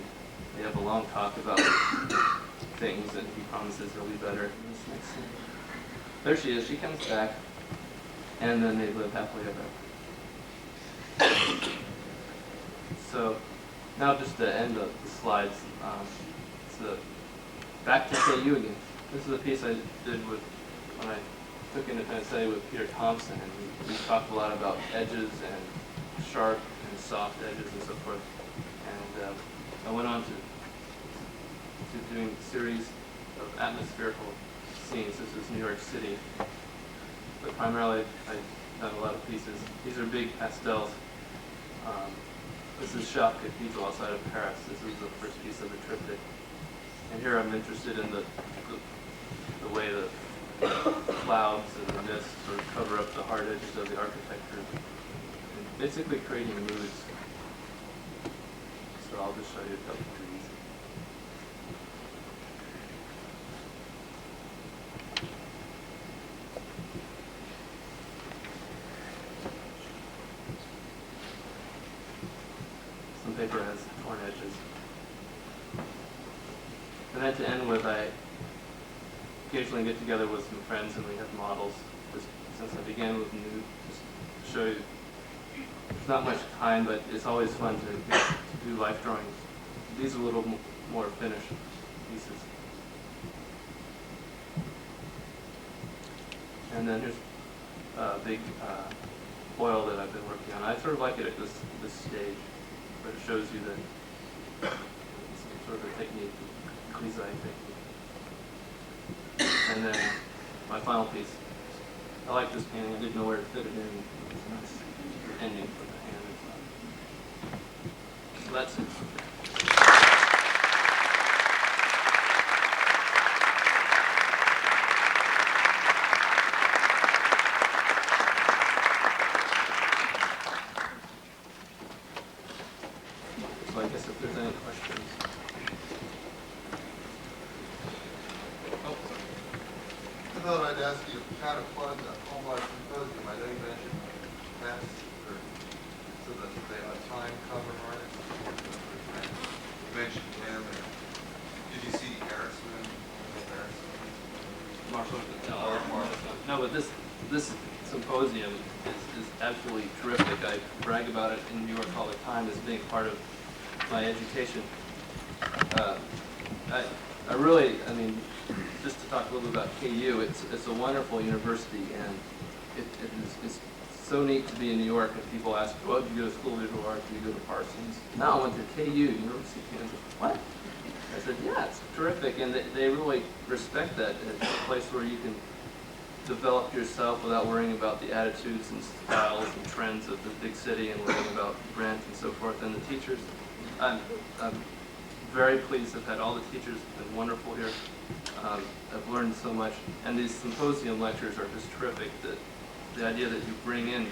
they have a long talk about things, and he promises he'll be better in this next scene. There she is. She comes back, and then they live happily ever after. So now just to end the slides, back to KU again. This is a piece I did when I took independent study with Peter Thompson, and we talked a lot about edges and sharp and soft edges and so forth. And I went on to doing a series of atmospherical scenes. This is New York City, but primarily I've done a lot of pieces. These are big pastels. This is Shop Cathedral outside of Paris. This is the first piece of the triptych. And here I'm interested in the way the clouds and the mist sort of cover up the hard edges of the architecture, and basically creating moods. So I'll just show you a couple of trees. Some paper has torn edges. And then to end with, I occasionally get together with some friends and we have models. Just since I began with nude, just to show you, there's not much time, but it's always fun to do life drawings. These are a little more finished pieces. And then here's a big oil that I've been working on. I sort of like it at this stage, but it shows you that it's sort of a technique. And then my final piece. I like this painting. I didn't know where to fit it in. It's a nice ending for the hand. So that's it. So I guess if there's any questions. I thought I'd ask you how to plug the Hallmark Symposium. I know you mentioned past, so that they are time cover artists. You mentioned him. Did you see Harrison? Marshall, no, but this symposium is absolutely terrific. I brag about it in New York all the time as being part of my education. I really, just to talk a little bit about KU, it's a wonderful university, and it's so neat to be in New York. And people ask, well, did you go to School of Visual Arts? Did you go to Parsons? No, I went to KU, University of Kansas. What? I said, yeah, it's terrific, and they really respect that. It's a place where you can develop yourself without worrying about the attitudes and styles and trends of the big city and worrying about rent and so forth. And the teachers, I'm very pleased. I've had all the teachers have been wonderful here. I've learned so much, and these symposium lectures are just terrific. The idea that you bring in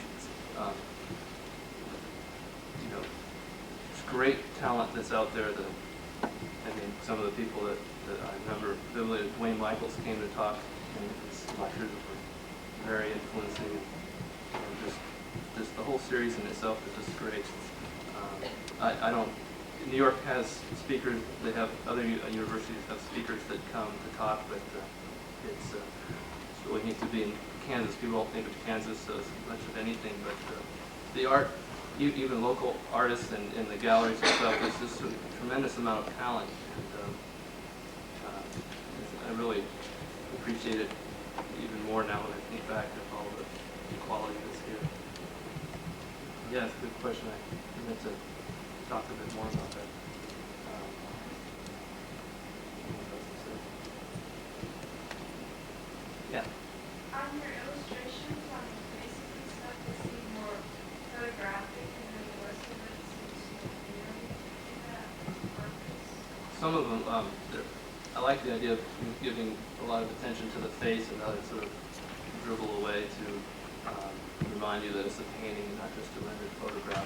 you know, there's great talent that's out there. I mean, some of the people that I remember vividly, Dwayne Michaels came to talk, and his lectures were very influencing. And just the whole series in itself is just great. I don't. New York has speakers. They have other universities have speakers that come to talk, but it's really neat to be in Kansas. People don't think of Kansas as much of anything, but the art, even local artists and the galleries and stuff, there's just a tremendous amount of talent. And I really appreciate it even more now when I think back of all the quality that's here. Yeah, it's a good question. I meant to talk a bit more about that. Yeah. On your illustrations, on the faces and stuff, they seem more photographic, and then the rest of it seems more theory. Is that purpose? Some of them, I like the idea of giving a lot of attention to the face and how they sort of dribble away to remind you that it's a painting, not just a rendered photograph.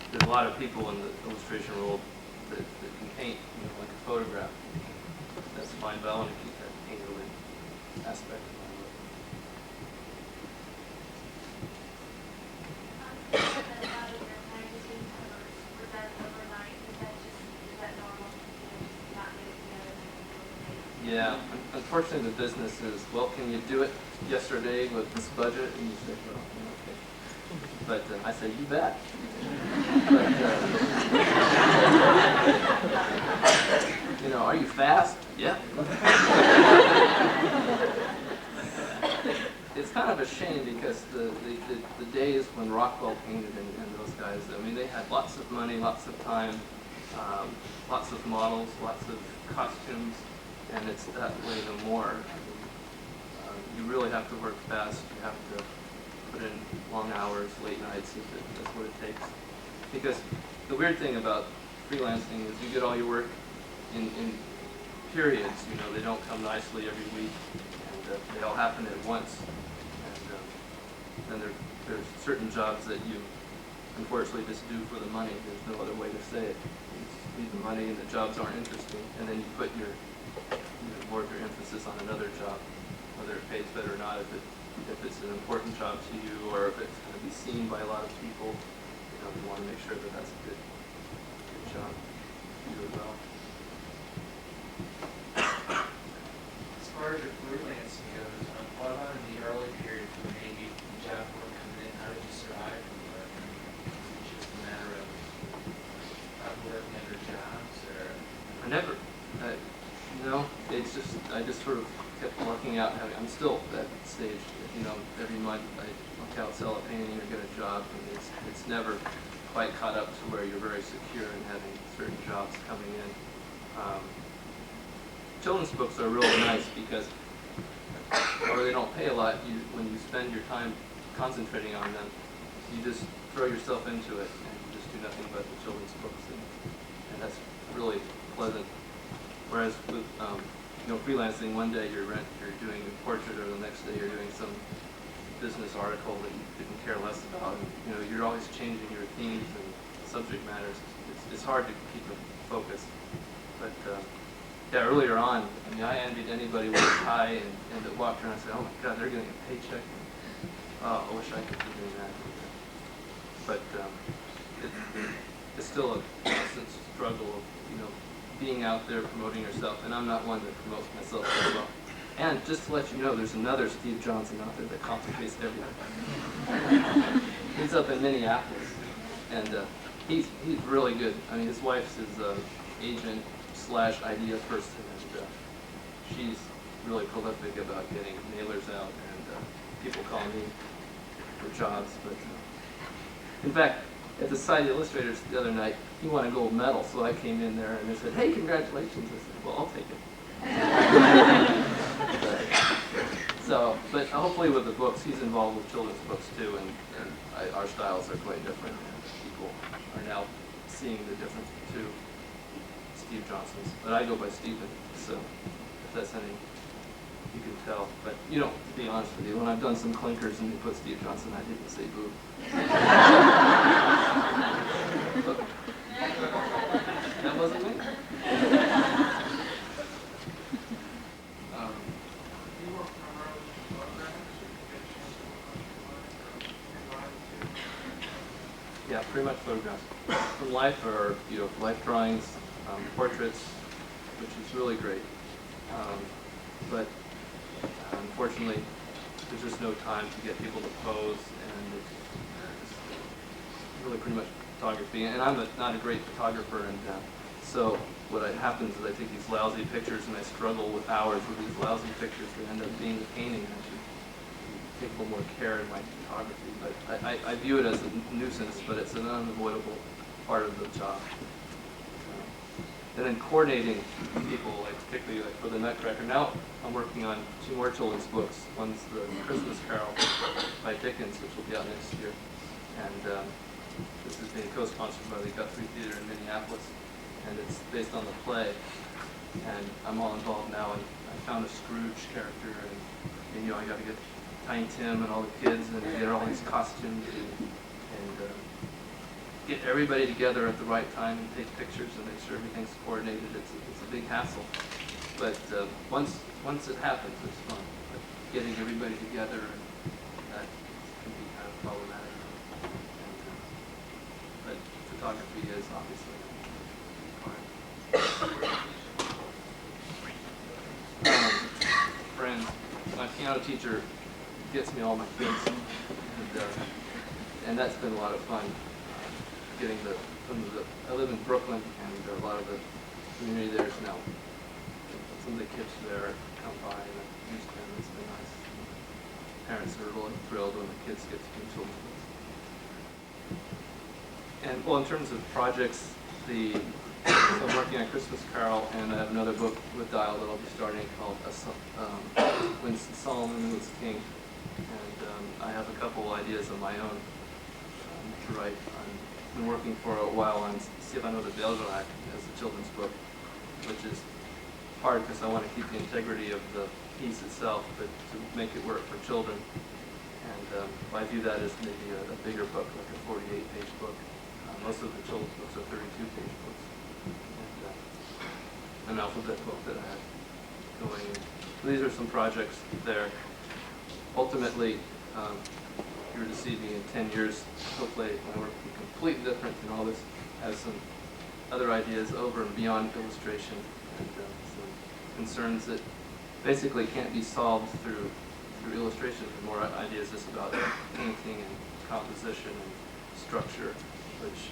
There's a lot of people in the illustration world that can paint, like a photograph. That's fine, but I want to keep that painterly aspect of my work. A lot of your magazine covers, was that overnight? Is that normal? Not get it together and then Yeah, unfortunately the business is, well, can you do it yesterday with this budget? And you say, well, okay. But I say, you bet. But, are you fast? Yeah. It's kind of a shame because the days when Rockwell painted and those guys, I mean, they had lots of money, lots of time, lots of models, lots of costumes, and it's that way no more. You really have to work fast. You have to put in long hours, late nights, if that's what it takes. Because the weird thing about freelancing is you get all your work in periods. They don't come nicely every week, and they all happen at once. And then there's certain jobs that you unfortunately just do for the money. There's no other way to say it. You just need the money, and the jobs aren't interesting. And then you put more of your emphasis on another job, whether it pays better or not. If it's an important job to you, or if it's going to be seen by a lot of people, you want to make sure that that's a good job to do it well. As far as your freelancing goes, what about in the early period when maybe the job work coming in? How did you survive from work? It's just a matter of working other jobs, or? I never, no, it's just, I just sort of kept working out. I'm still at that stage, every month I look out, sell a painting, or get a job, and it's never quite caught up to where you're very secure in having certain jobs coming in. Children's books are really nice because, or they don't pay a lot. When you spend your time concentrating on them, you just throw yourself into it and you just do nothing but the children's books, and that's really pleasant. Whereas with freelancing, one day you're doing a portrait, or the next day you're doing some business article that you couldn't care less about. And, you're always changing your themes and subject matters. It's hard to keep a focus. But yeah, earlier on, I envied anybody with a tie and that walked around and said, "Oh my God, they're getting a paycheck." Oh, I wish I could be doing that. But it's still a constant struggle of being out there promoting yourself, and I'm not one that promotes myself very well. And just to let you know, there's another Steve Johnson out there that complicates everything. He's up in Minneapolis, and he's really good. His wife's his agent / idea person, and she's really prolific about getting mailers out, and people call me for jobs. But in fact, at the Society of Illustrators the other night, he won a gold medal, so I came in there and they said, "Hey, congratulations." I said, "Well, I'll take it." But hopefully with the books, he's involved with children's books too, and our styles are quite different. People are now seeing the difference between Steve Johnson's, but I go by Stephen, so if that's any you can tell. But, you know, to be honest with you, when I've done some clinkers and you put Steve Johnson, I didn't say boo. That wasn't me. You work primarily with photographs, or you get a chance to work on your life too? Yeah, pretty much photographs. From life or, you know, life drawings, portraits, which is really great. But unfortunately, there's just no time to get people to pose, and it's really pretty much photography. And I'm not a great photographer, and so what happens is I take these lousy pictures and I struggle with hours with these lousy pictures that end up being a painting. I should take a little more care in my photography. But I view it as a nuisance, but it's an unavoidable part of the job. And then coordinating people, like particularly like for the Nutcracker. Now I'm working on 2 more children's books. One's the Christmas Carol by Dickens, which will be out next year. And this is being co-sponsored by the Guthrie Theater in Minneapolis. And it's based on the play. And I'm all involved now. And I found a Scrooge character. And you know, I got to get Tiny Tim and all the kids and get all these costumes and get everybody together at the right time and take pictures and make sure everything's coordinated. It's a big hassle, but once it happens, it's fun. But getting everybody together, that can be kind of problematic. But photography is obviously friends. My piano teacher gets me all my kids, and that's been a lot of fun. Getting I live in Brooklyn, and a lot of the community there is now. Some of the kids there come by and use them. It's been nice. Parents are really thrilled when the kids get to do children's books. And well, in terms of projects, so I'm working on Christmas Carol, and I have another book with Dial that I'll be starting called When Solomon Was King. And I have a couple ideas of my own to write. I've been working for a while on Cyrano de Bergerac as a children's book, which is hard because I want to keep the integrity of the piece itself, but to make it work for children. And I view that as maybe a bigger book, like a 48-page book. Most of the children's books are 32-page books. And an alphabet book that I have going. So these are some projects there. Ultimately, if you were to see me in 10 years, hopefully my work will be completely different, and all this has some other ideas over and beyond illustration, and some concerns that basically can't be solved through illustration. More ideas just about painting and composition and structure, which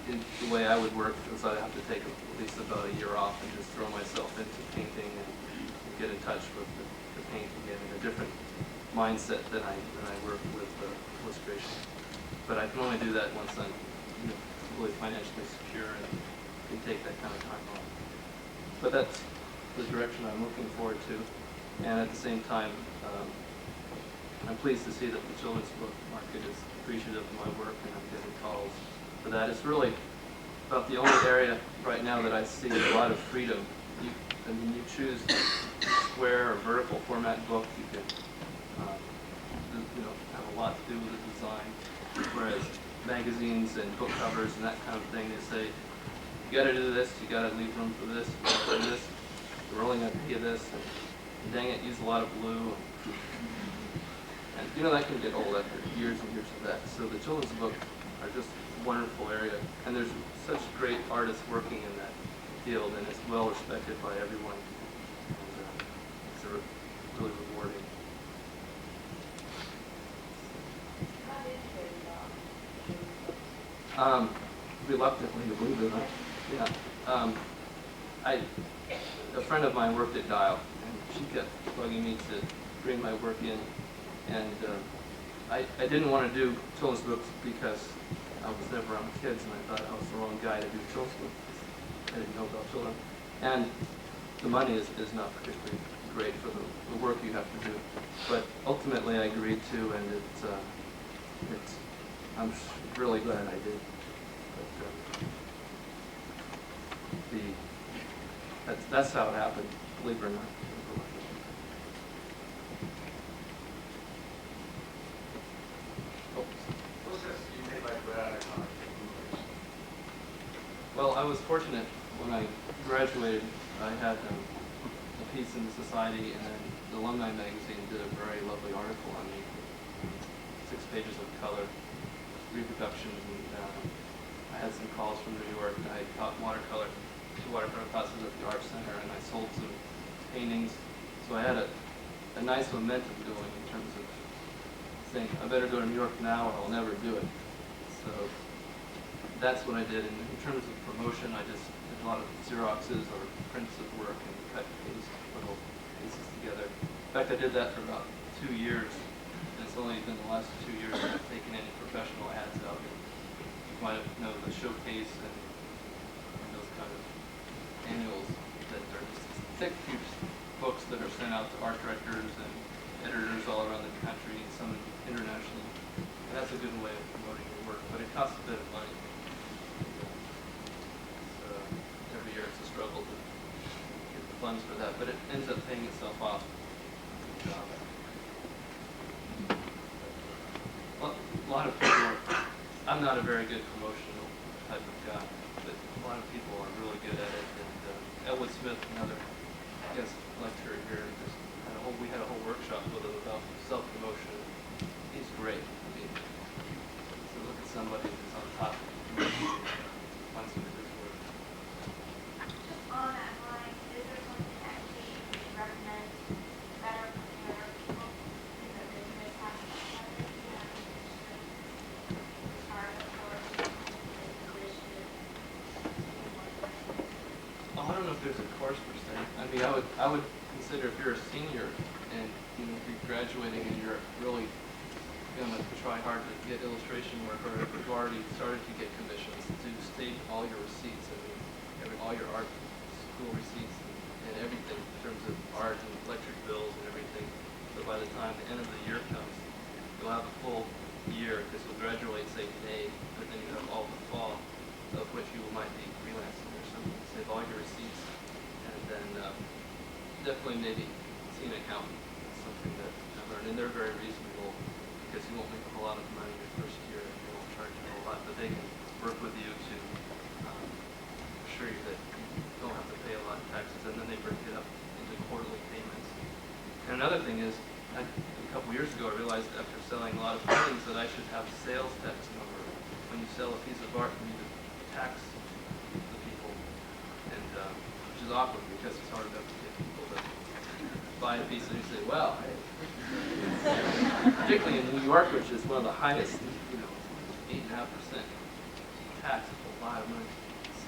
the way I would work is I'd have to take at least about a year off and just throw myself into painting and get in touch with the paint again in a different mindset than I work with illustration. But I can only do that once I'm really financially secure and can take that kind of time off. But that's the direction I'm looking forward to. And at the same time, I'm pleased to see that the children's book market is appreciative of my work, and I'm getting calls for that. It's really about the only area right now that I see a lot of freedom. You choose square or vertical format book, you can have a lot to do with the design. Whereas magazines and book covers and that kind of thing, they say, you got to do this, you got to leave room for this, you got to do this, we're only going to pay you this, and dang it, use a lot of blue. And that can get old after years and years of that. So the children's books are just a wonderful area, and there's such great artists working in that field, and it's well respected by everyone. And it's really rewarding. Reluctantly, believe it or not. Yeah. A friend of mine worked at Dial, and she kept bugging me to bring my work in. And I didn't want to do children's books because I was never around kids, and I thought I was the wrong guy to do children's books. I didn't know about children. And the money is not particularly great for the work you have to do. But ultimately I agreed to, and I'm really glad I did. But that's how it happened, believe it or not. I had a piece in the Society, and then the Alumni Magazine did a very lovely article on me. 6 pages of color reproductions, and I had some calls from New York. I taught watercolor, 2 watercolor classes at the Art Center, and I sold some paintings. So I had a nice momentum going in terms of saying, I better go to New York now or I'll never do it. So that's what I did. And in terms of promotion, I just did a lot of Xeroxes or prints of work and cut and paste little pieces together. In fact, I did that for about 2 years. And it's only been the last 2 years that I've taken any professional ads out. You might know the Showcase and those kind of annuals that are just thick, huge books that are sent out to art directors and editors all around the country, and some internationally. And that's a good way of promoting your work, but it costs a bit of money. So every year it's a struggle to get the funds for that, but it ends up paying itself off. A lot of people I'm not a very good promotional type of guy, but a lot of people are really good at it. And Elwood Smith, another guest lecturer here, we had a whole workshop with him about self-promotion. He's great. I mean, to look at somebody who's on top of promotion, find some of his work. Just on that line, is there something that you would recommend better for the other people in the business has to have it? I don't know if there's a course per se. I mean, I would consider if you're a senior and if you're graduating and you're really going to try hard to get illustration work, or if you've already started to get commissions, to state all your receipts. I mean, all your art school receipts and everything in terms of art and electric bills and everything. So by the time the end of the year comes, you'll have a full year, because you'll graduate, say, May, but then you have all the fall, of which you might be freelancing or something. Save all your receipts, and then definitely maybe see an accountant. That's something that I learned, and they're very reasonable, because you won't make a whole lot of money your first year, and they won't charge you a whole lot, but they can work with you to assure you that you don't have to pay a lot of taxes, and then they break it up into quarterly payments. And another thing is, a couple years ago, I realized after selling a lot of paintings that I should have a sales tax number. When you sell a piece of art, you need to tax the people, and which is awkward because it's hard enough to get people to buy a piece and you say, well, hey. Particularly in New York, which is one of the highest, 8.5% tax, is a lot of money.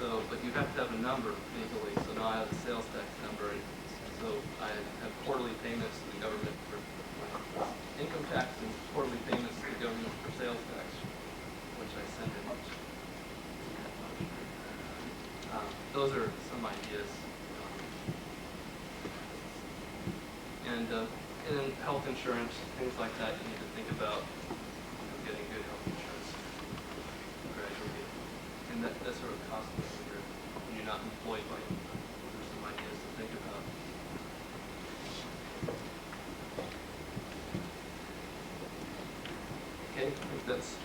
So, but you have to have a number legally. So now I have a sales tax number, and so I have quarterly payments to the government for my income tax and quarterly payments to the government for sales tax, which I send in each. Those are some ideas. And then health insurance, things like that, you need to think about getting good health insurance gradually. And that sort of costs when you're not employed by them. Those are some ideas to think about. Okay, I think that's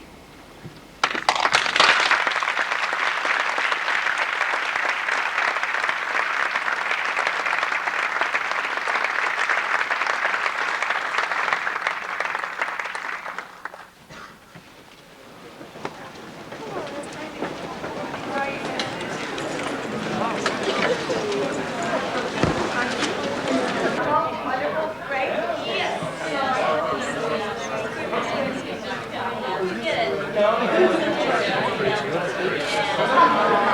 Yes.